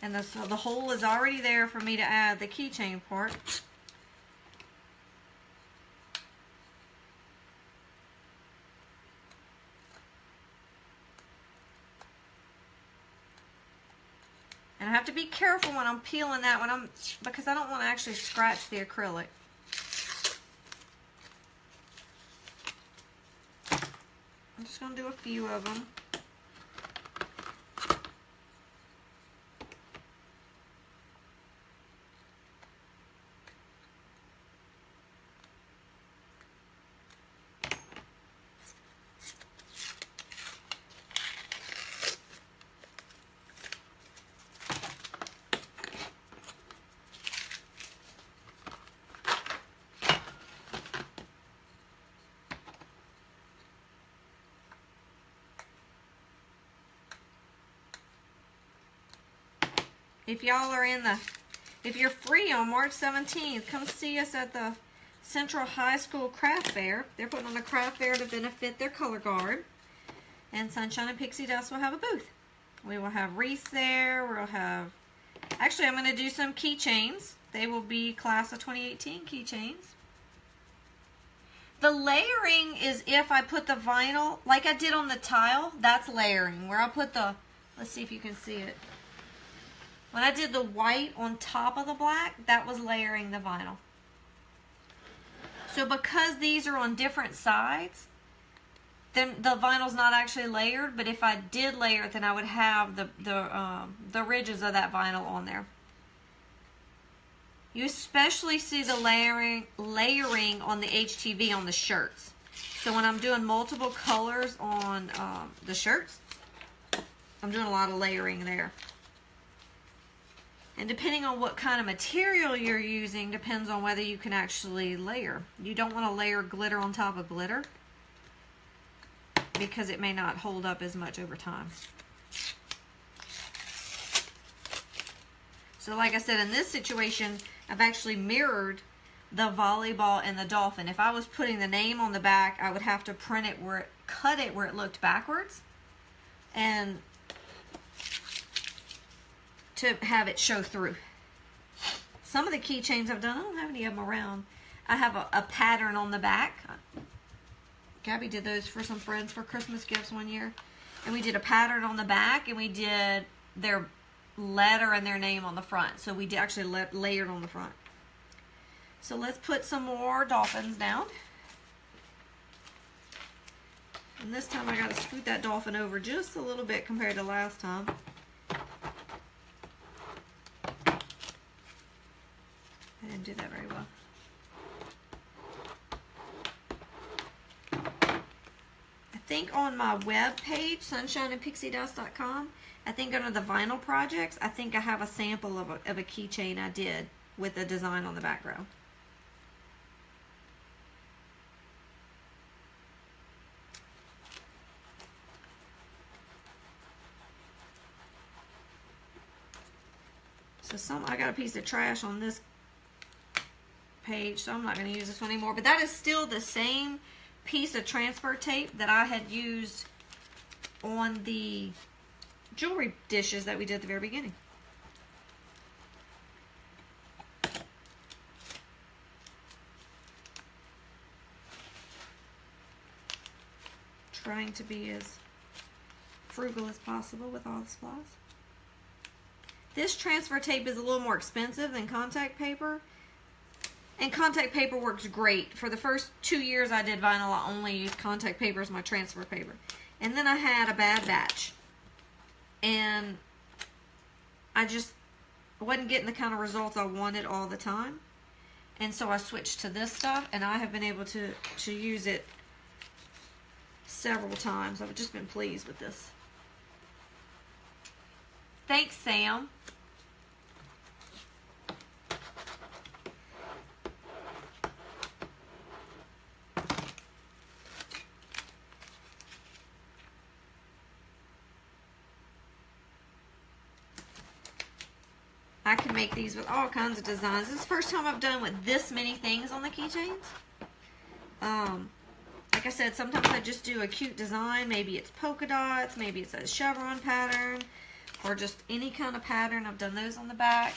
And so the hole is already there for me to add the keychain part. And I have to be careful when I'm peeling that because I don't want to actually scratch the acrylic. I'm just going to do a few of them. If you're free on March 17th, come see us at the Central High School Craft Fair. They're putting on a craft fair to benefit their color guard. And Sunshine and Pixie Dust will have a booth. We will have wreaths there. We'll have, actually I'm going to do some keychains. They will be class of 2018 keychains. The layering is if I put the vinyl, like I did on the tile, that's layering. Where I put the, let's see if you can see it. When I did the white on top of the black, that was layering the vinyl. So because these are on different sides, then the vinyl's not actually layered, but if I did layer it, then I would have the ridges of that vinyl on there. You especially see the layering on the HTV on the shirts. So when I'm doing multiple colors on the shirts, I'm doing a lot of layering there. And depending on what kind of material you're using depends on whether you can actually layer. You don't want to layer glitter on top of glitter because it may not hold up as much over time. So like I said, in this situation, I've actually mirrored the volleyball and the dolphin. If I was putting the name on the back, I would have to print it where cut it where it looked backwards and to have it show through. Some of the keychains I've done, I don't have any of them around. I have a pattern on the back. Gabby did those for some friends for Christmas gifts one year. And we did a pattern on the back and we did their letter and their name on the front. So we actually layered on the front. So let's put some more dolphins down. And this time I got to scoot that dolphin over just a little bit compared to last time. I didn't do that very well. I think on my web page, sunshineandpixiedust.com, I think under the vinyl projects, I think I have a sample of a keychain I did with the design on the background. So I got a piece of trash on this page, so I'm not going to use this one anymore. But that is still the same piece of transfer tape that I had used on the jewelry dishes that we did at the very beginning. Trying to be as frugal as possible with all the supplies. This transfer tape is a little more expensive than contact paper. And contact paper works great. For the first 2 years I did vinyl, I only used contact paper as my transfer paper. And then I had a bad batch. And I just wasn't getting the kind of results I wanted all the time. And so I switched to this stuff, and I have been able to use it several times. I've just been pleased with this. Thanks, Sam. I can make these with all kinds of designs. This is the first time I've done with this many things on the keychains. Like I said, sometimes I just do a cute design. Maybe it's polka dots, maybe it's a chevron pattern, or just any kind of pattern. I've done those on the back.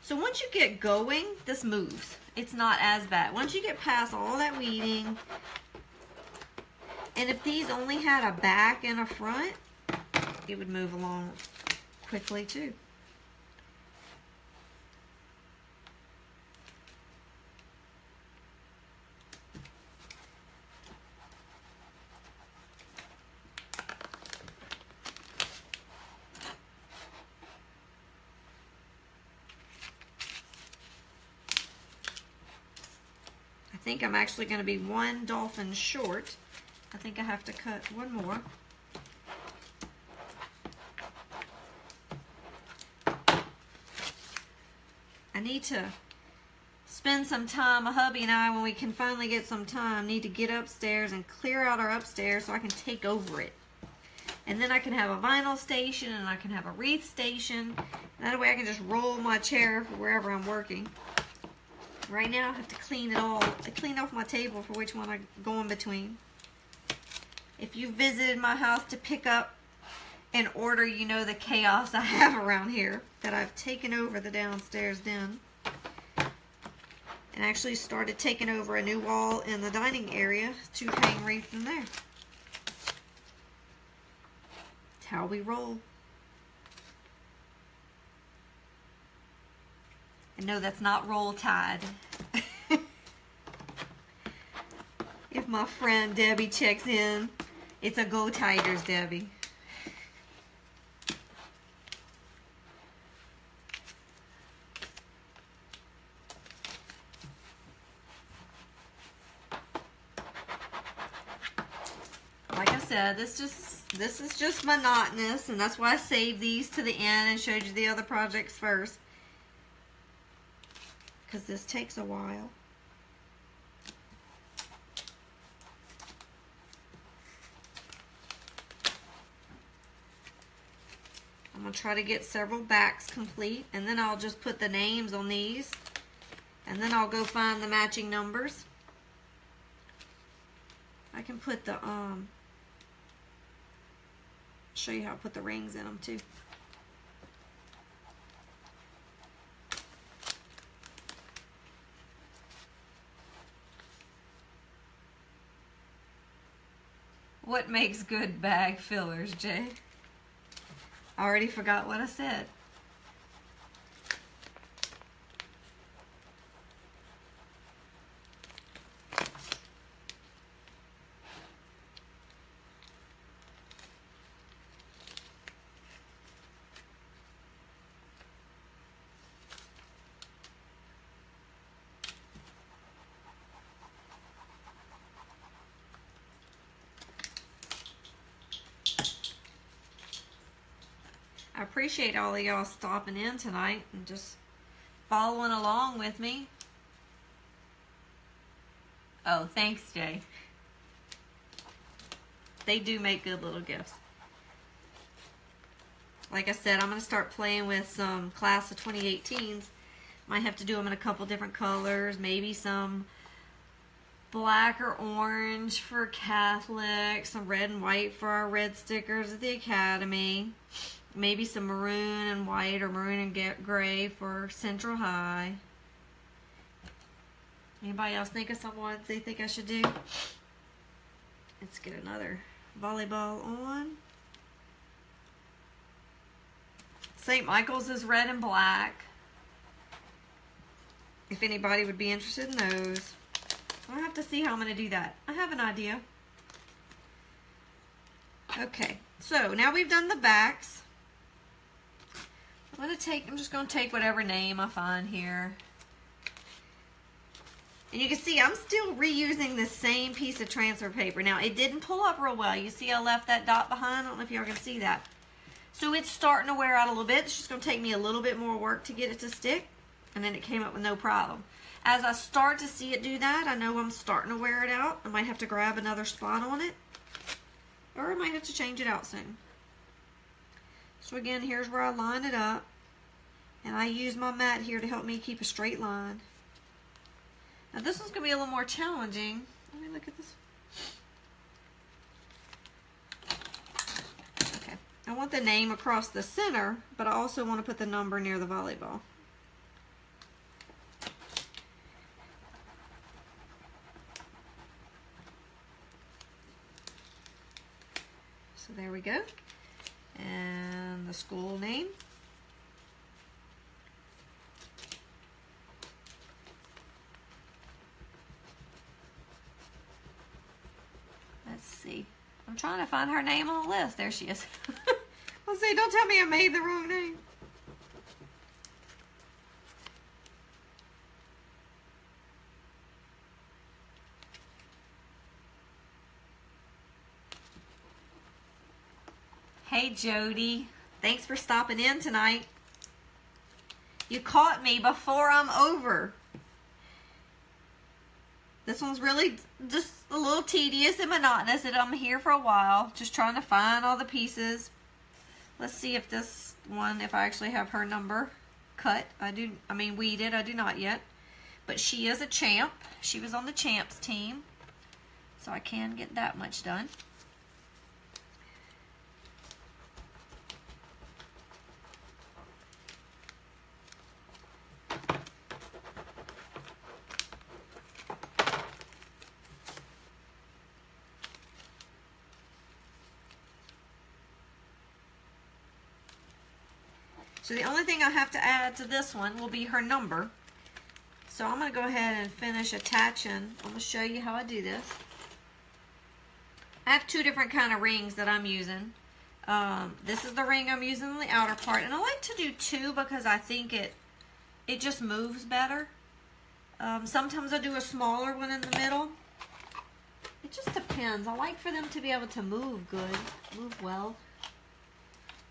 So once you get going, this moves. It's not as bad. Once you get past all that weeding, and if these only had a back and a front, it would move along quickly too. I think I'm actually going to be one dolphin short. I think I have to cut one more. I need to spend some time, my hubby and I, when we can finally get some time, need to get upstairs and clear out our upstairs so I can take over it. And then I can have a vinyl station and I can have a wreath station. That way I can just roll my chair for wherever I'm working. Right now I have to clean it all. I clean off my table for which one I go in between. If you visited my house to pick up an order, you know the chaos I have around here. That I've taken over the downstairs den. And actually started taking over a new wall in the dining area to hang wreaths in there. It's how we roll. And no, that's not Roll Tide. If my friend Debbie checks in, it's a Go Tigers, Debbie. Like I said, this is just monotonous, and that's why I saved these to the end and showed you the other projects first. Because this takes a while. I'm going to try to get several backs complete, and then I'll just put the names on these, and then I'll go find the matching numbers. I can put the, show you how I put the rings in them too. What makes good bag fillers, Jay? I already forgot what I said. I appreciate all of y'all stopping in tonight and just following along with me. Oh, thanks, Jay. They do make good little gifts. Like I said, I'm going to start playing with some class of 2018s. Might have to do them in a couple different colors. Maybe some black or orange for Catholic. Some red and white for our red stickers at the Academy. Maybe some maroon and white or maroon and gray for Central High. Anybody else think of some ones they think I should do? Let's get another volleyball on. St. Michael's is red and black. If anybody would be interested in those. I'll have to see how I'm going to do that. I have an idea. Okay, so now we've done the backs. I'm just going to take whatever name I find here. And you can see I'm still reusing the same piece of transfer paper. Now, it didn't pull up real well. You see I left that dot behind? I don't know if y'all can see that. So it's starting to wear out a little bit. It's just going to take me a little bit more work to get it to stick. And then it came up with no problem. As I start to see it do that, I know I'm starting to wear it out. I might have to grab another spot on it. Or I might have to change it out soon. So again, here's where I line it up. And I use my mat here to help me keep a straight line. Now this one's going to be a little more challenging. Let me look at this. Okay. I want the name across the center, but I also want to put the number near the volleyball. So there we go. And the school name. Let's see. I'm trying to find her name on the list. There she is. Let's see. Don't tell me I made the wrong name. Hey, Jody. Thanks for stopping in tonight. You caught me before I'm over. This one's really just a little tedious and monotonous, and I'm here for a while, just trying to find all the pieces. Let's see if this one, if I actually have her number cut. Weeded. I do not yet. But she is a champ. She was on the champs team, so I can get that much done. So the only thing I have to add to this one will be her number. So I'm going to go ahead and finish attaching. I'm going to show you how I do this. I have two different kind of rings that I'm using. This is the ring I'm using on the outer part. And I like to do two because I think it just moves better. Sometimes I do a smaller one in the middle. It just depends. I like for them to be able to move good, move well.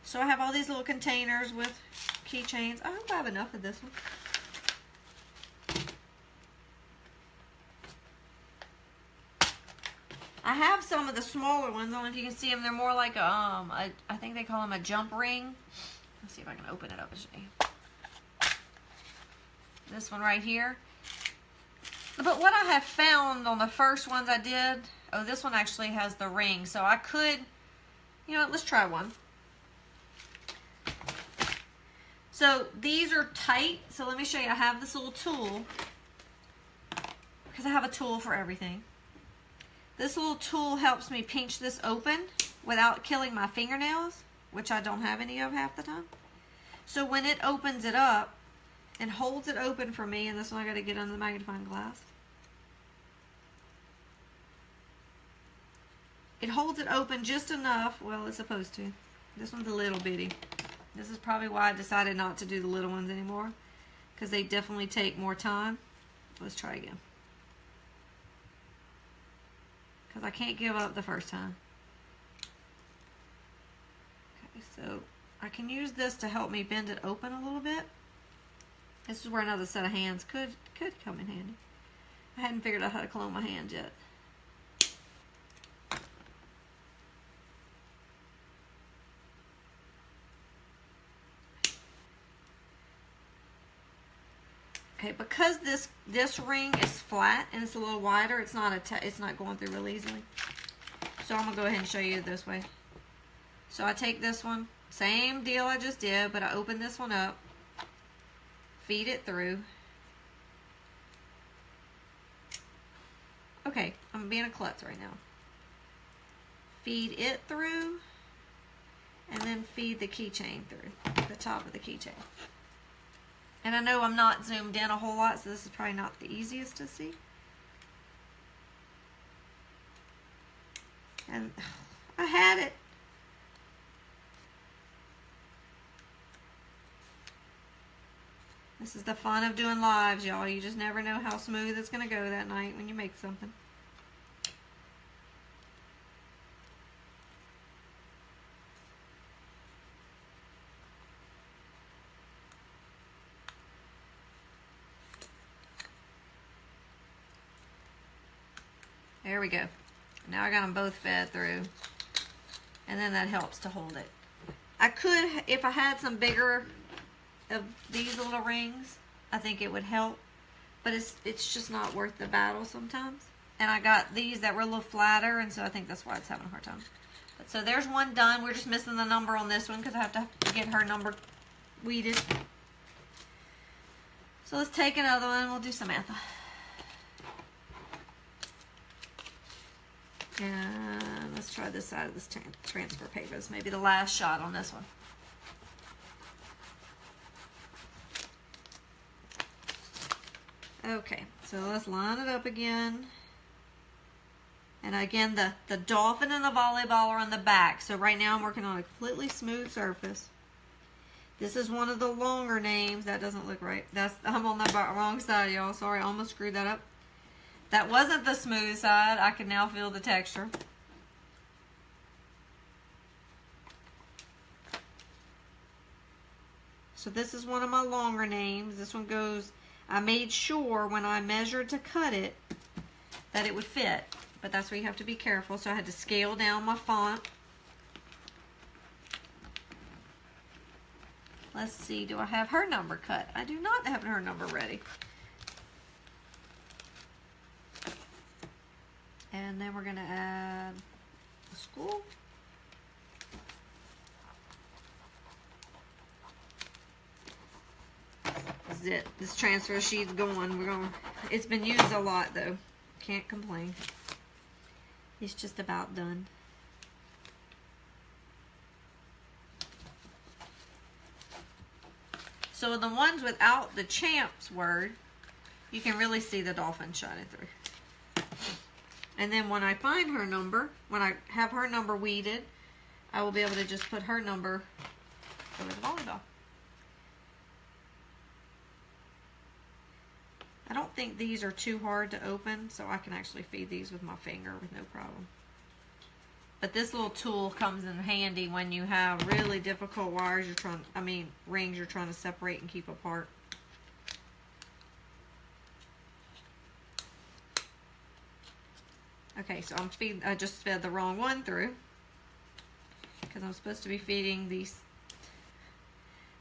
So I have all these little containers with keychains. I hope I have enough of this one. I have some of the smaller ones. I don't know if you can see them. They're more like I think they call them a jump ring. Let's see if I can open it up. This one right here. But what I have found on the first ones I did, this one actually has the ring. So I could, let's try one. So these are tight. So let me show you. I have this little tool because I have a tool for everything. This little tool helps me pinch this open without killing my fingernails, which I don't have any of half the time. So when it opens it up and holds it open for me, and this one I got to get under the magnifying glass. It holds it open just enough. Well, it's supposed to. This one's a little bitty. This is probably why I decided not to do the little ones anymore, because they definitely take more time. Let's try again. Because I can't give up the first time. Okay, so I can use this to help me bend it open a little bit. This is where another set of hands could come in handy. I hadn't figured out how to clone my hands yet. Okay, because this ring is flat and it's a little wider, it's not going through real easily. So I'm gonna go ahead and show you this way. So I take this one, same deal I just did, but I open this one up, feed it through. Okay, I'm being a klutz right now. Feed it through, and then feed the keychain through, the top of the keychain. And I know I'm not zoomed in a whole lot, so this is probably not the easiest to see. And I had it. This is the fun of doing lives, y'all. You just never know how smooth it's going to go that night when you make something. There we go. Now I got them both fed through. And then that helps to hold it. I could, if I had some bigger of these little rings, I think it would help. But it's just not worth the battle sometimes. And I got these that were a little flatter, and so I think that's why it's having a hard time. But so there's one done. We're just missing the number on this one because I have to get her number weeded. So let's take another one. We'll do Samantha. And let's try this side of this transfer paper. This may be the last shot on this one. Okay, so let's line it up again. And again, the dolphin and the volleyball are on the back. So right now I'm working on a completely smooth surface. This is one of the longer names. That doesn't look right. I'm on the wrong side, y'all. Sorry, I almost screwed that up. That wasn't the smooth side. I can now feel the texture. So this is one of my longer names. This one goes, I made sure when I measured to cut it that it would fit. But that's where you have to be careful. So I had to scale down my font. Let's see, do I have her number cut? I do not have her number ready. And then we're going to add the school. This is it. This transfer sheet's going. It's been used a lot though. Can't complain. It's just about done. So the ones without the champs word, you can really see the dolphin shining through. And then when I find her number, when I have her number weeded, I will be able to just put her number over the volleyball. I don't think these are too hard to open, so I can actually feed these with my finger with no problem. But this little tool comes in handy when you have really difficult wires rings you're trying to separate and keep apart. Okay, so I just fed the wrong one through because I'm supposed to be feeding these.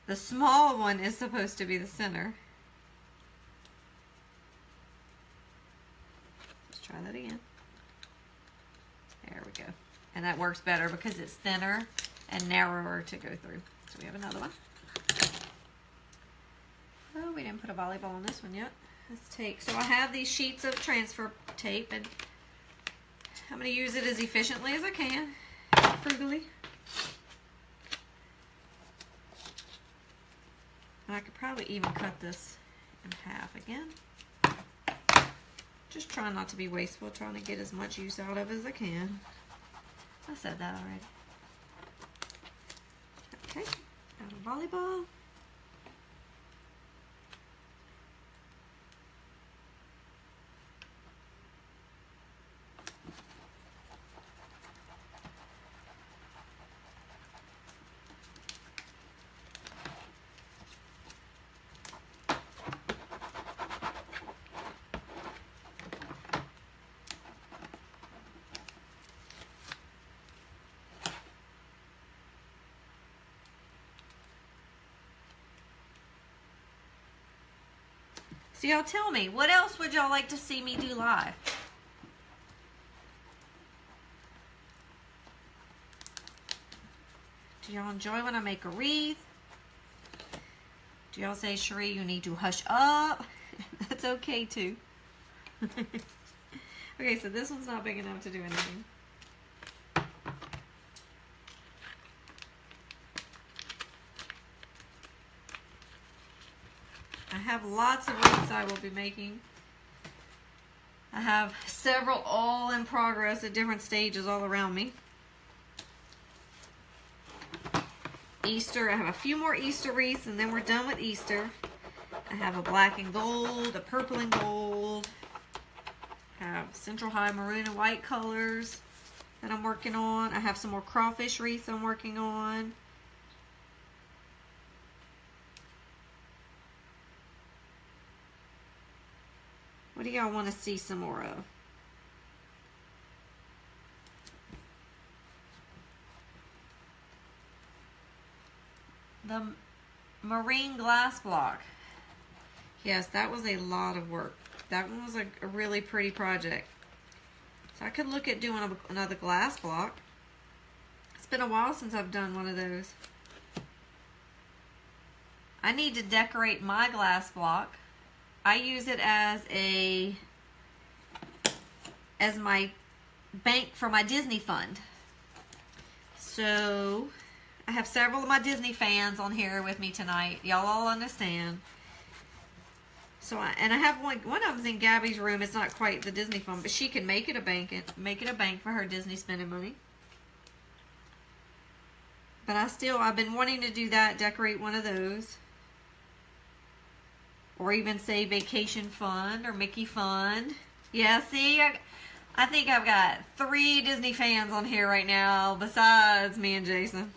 The small one is supposed to be the center. Let's try that again. There we go. And that works better because it's thinner and narrower to go through. So we have another one. Oh, we didn't put a volleyball on this one yet. So I have these sheets of transfer tape, and I'm going to use it as efficiently as I can, frugally. And I could probably even cut this in half again. Just trying not to be wasteful, trying to get as much use out of it as I can. I said that already. Okay, got a volleyball. So y'all tell me, what else would y'all like to see me do live? Do y'all enjoy when I make a wreath? Do y'all say, Cherie, you need to hush up? That's okay too. Okay, so this one's not big enough to do anything. I have lots of wreaths I will be making. I have several all in progress at different stages all around me. Easter, I have a few more Easter wreaths and then we're done with Easter. I have a black and gold, a purple and gold. I have Central High maroon and white colors that I'm working on. I have some more crawfish wreaths I'm working on. What do y'all want to see some more of? marine glass block. Yes, that was a lot of work. That one was a really pretty project. So I could look at doing another glass block. It's been a while since I've done one of those. I need to decorate my glass block. I use it as my bank for my Disney fund. So I have several of my Disney fans on here with me tonight. Y'all all understand. So I have one of them's in Gabby's room. It's not quite the Disney fund, but she can make it a bank for her Disney spending money. But I've been wanting to do that, decorate one of those. Or even say Vacation Fund or Mickey Fund. Yeah, see, I think I've got 3 Disney fans on here right now besides me and Jason.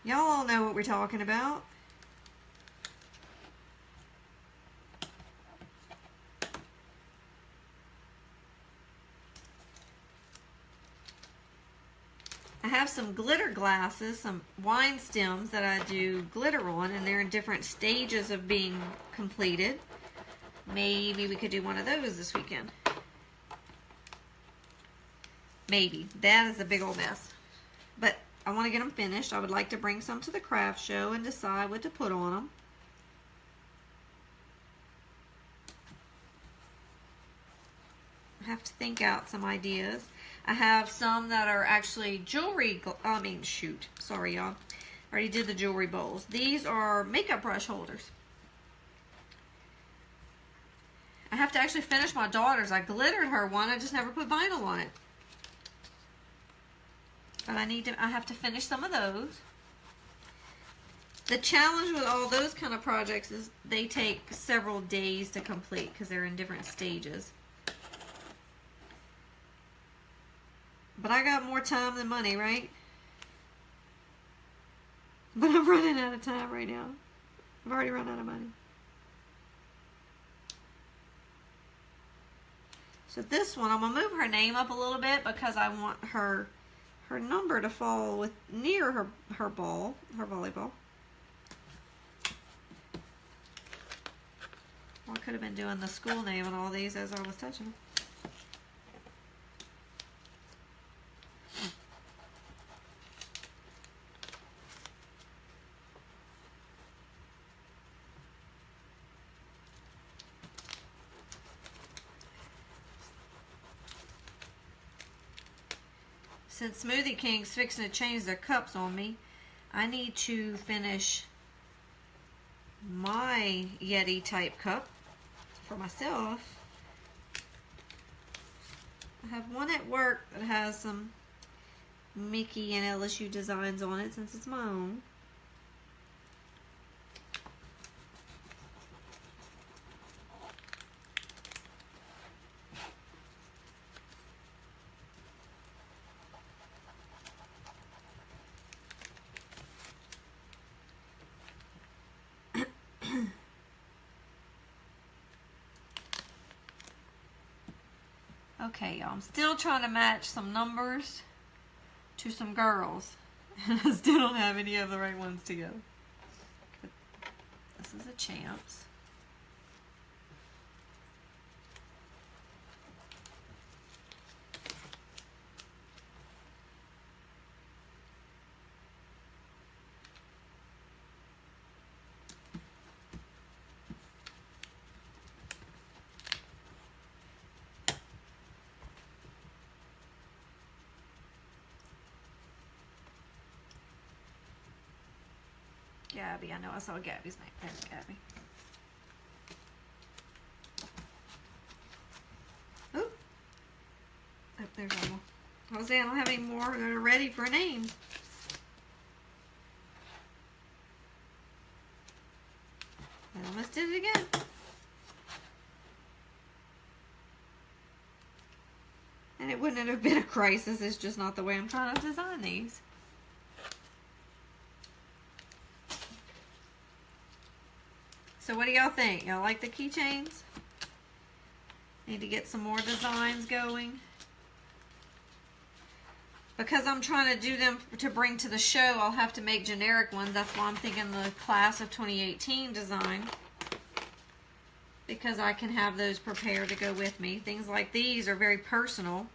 Y'all all know what we're talking about. I have some glitter glasses, some wine stems that I do glitter on, and they're in different stages of being completed. Maybe we could do one of those this weekend. Maybe. That is a big old mess. But I want to get them finished. I would like to bring some to the craft show and decide what to put on them. I have to think out some ideas. I have some that are actually jewelry, sorry y'all. I already did the jewelry bowls. These are makeup brush holders. I have to actually finish my daughter's. I glittered her one, I just never put vinyl on it. But I have to finish some of those. The challenge with all those kind of projects is they take several days to complete because they're in different stages. But I got more time than money, right? But I'm running out of time right now. I've already run out of money. So this one, I'm going to move her name up a little bit because I want her number to fall near her ball, her volleyball. Well, I could have been doing the school name on all these as I was touching them. Since Smoothie King's fixing to change their cups on me, I need to finish my Yeti type cup for myself. I have one at work that has some Mickey and LSU designs on it since it's my own. Okay, y'all, I'm still trying to match some numbers to some girls. And I still don't have any of the right ones together. But this is a Champs. Gabby, I know I saw Gabby's name. There's Gabby. Oh, there's one more. I was saying I don't have any more that are ready for names. I almost did it again. And it wouldn't have been a crisis. It's just not the way I'm trying to design these. So what do y'all think? Y'all like the keychains? Need to get some more designs going. Because I'm trying to do them to bring to the show, I'll have to make generic ones. That's why I'm thinking the class of 2018 design. Because I can have those prepared to go with me. Things like these are very personal.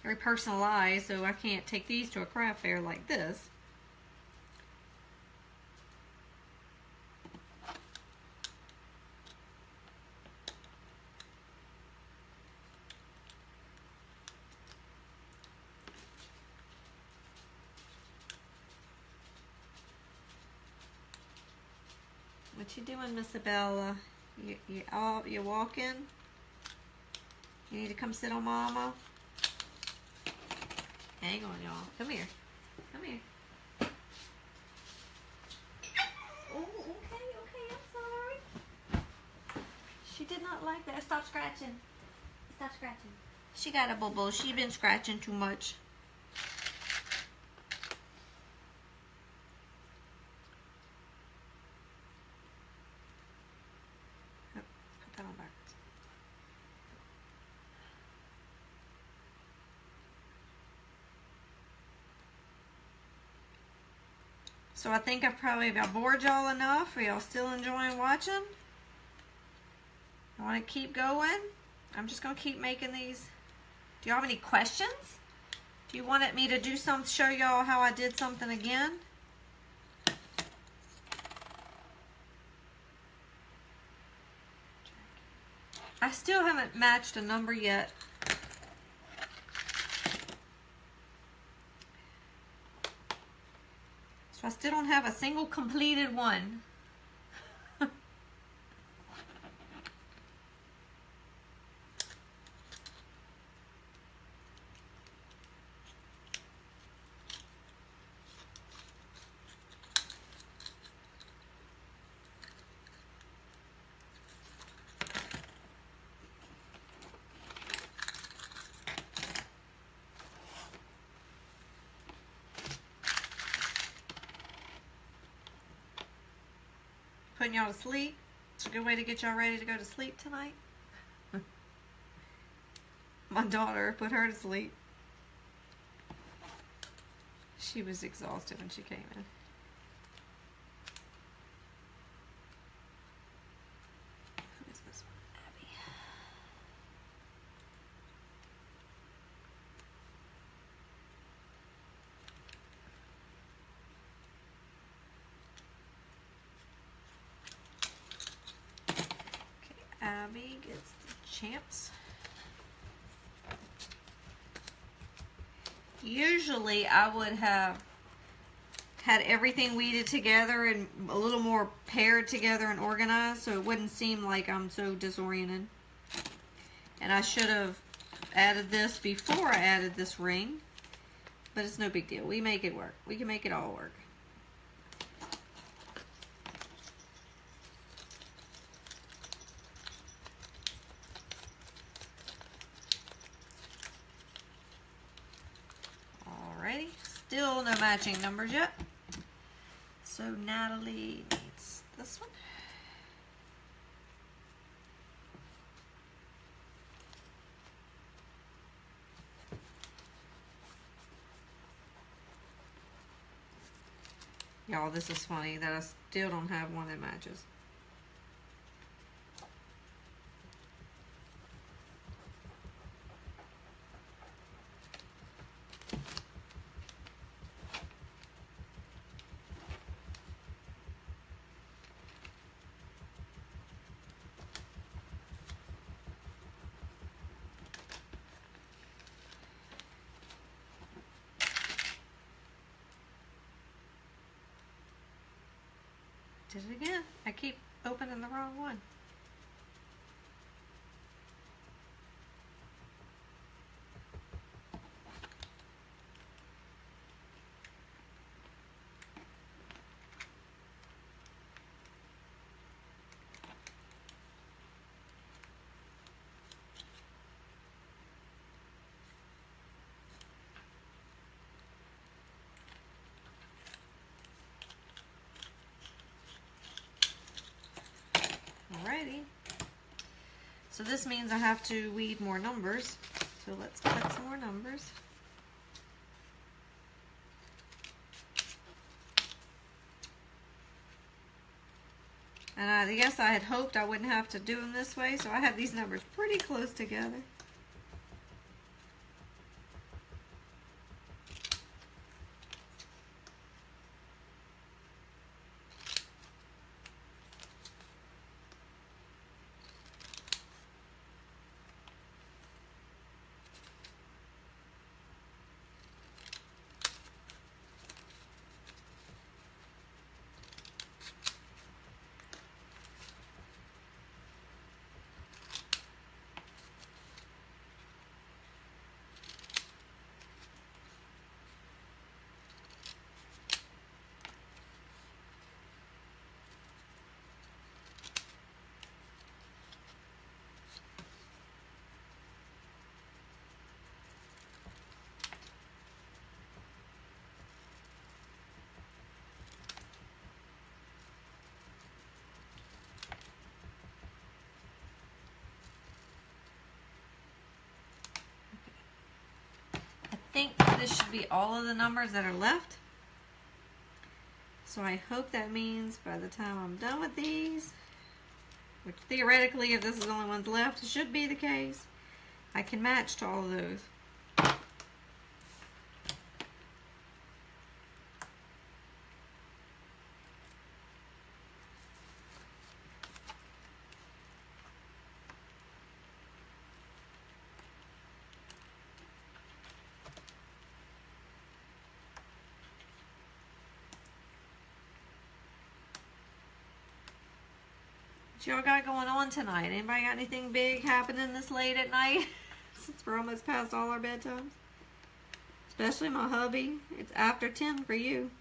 Very personalized, so I can't take these to a craft fair like this. What you doing, Miss Abella? You walking? You need to come sit on Mama? Hang on, y'all. Come here. Come here. Oh, okay, I'm sorry. She did not like that. Stop scratching. Stop scratching. She got a bubble. She been scratching too much. So I think I've probably bored y'all enough. Are y'all still enjoying watching? I want to keep going. I'm just going to keep making these. Do y'all have any questions? Do you want me to do show y'all how I did something again? I still haven't matched a number yet. So I still don't have a single completed one. Putting y'all to sleep. It's a good way to get y'all ready to go to sleep tonight. My daughter put her to sleep. She was exhausted when she came in. Who is this one? Abby. Abby gets the champs. Usually I would have had everything weeded together and a little more paired together and organized so it wouldn't seem like I'm so disoriented. And I should have added this before I added this ring, but it's no big deal. We make it work. We can make it all work. Still no matching numbers yet. So Natalie needs this one. Y'all, this is funny that I still don't have one that matches. Did it again. I keep opening the wrong one. Alrighty. So this means I have to weed more numbers. So let's cut some more numbers. And I guess I had hoped I wouldn't have to do them this way, so I have these numbers pretty close together. I think this should be all of the numbers that are left. So I hope that means by the time I'm done with these, which theoretically if this is the only ones left, it should be the case, I can match to all of those. What y'all got going on tonight? Anybody got anything big happening this late at night? Since we're almost past all our bedtimes. Especially my hubby. It's after 10 for you.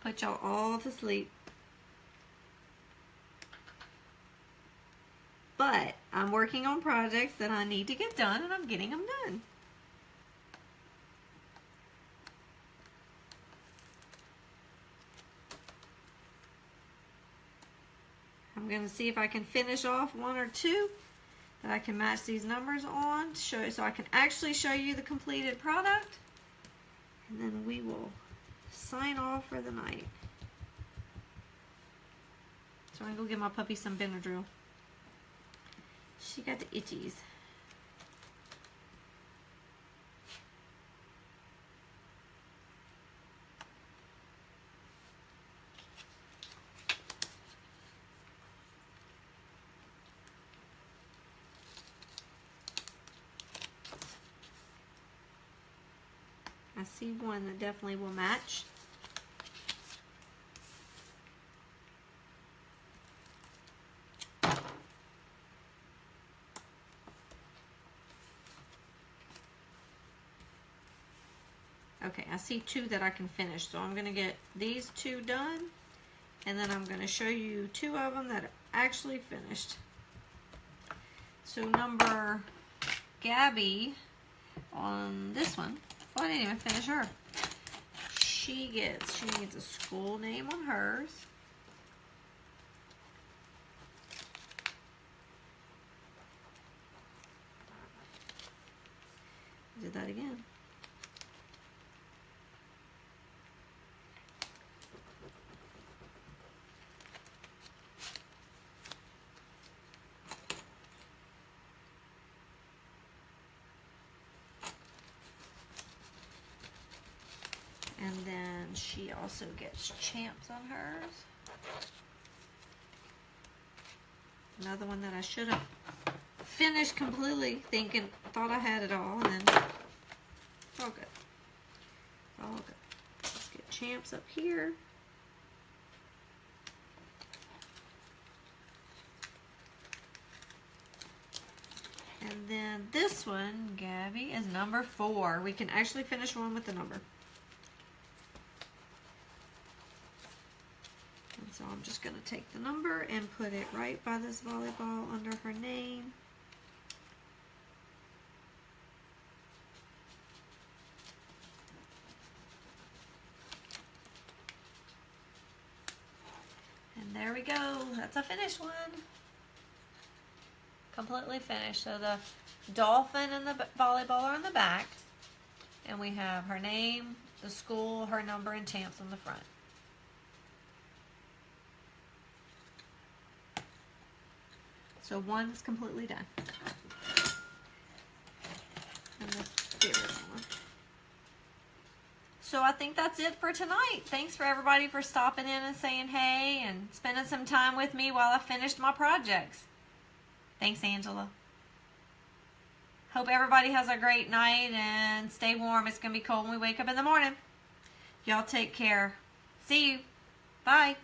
Put y'all all to sleep. But I'm working on projects that I need to get done, and I'm getting them done. I'm going to see if I can finish off one or two that I can match these numbers on to show you, so I can actually show you the completed product. And then we will sign off for the night. So I'm going to go give my puppy some Benadryl. She got the itchies. I see one that definitely will match. Okay, I see two that I can finish, so I'm going to get these two done, and then I'm going to show you two of them that are actually finished. So number Gabby on this one, well, I didn't even finish her. She needs a school name on hers. Did that again. And then she also gets champs on hers. Another one that I should have finished completely, thought I had it all, and then it's all good. It's all good. Let's get champs up here. And then this one, Gabby, is number 4. We can actually finish one with the number. So I'm just going to take the number and put it right by this volleyball under her name. And there we go. That's a finished one. Completely finished. So the dolphin and the volleyball are on the back. And we have her name, the school, her number, and Tamps on the front. So one's completely done. And the bigger one. So I think that's it for tonight. Thanks for everybody for stopping in and saying hey and spending some time with me while I finished my projects. Thanks, Angela. Hope everybody has a great night and stay warm. It's going to be cold when we wake up in the morning. Y'all take care. See you. Bye.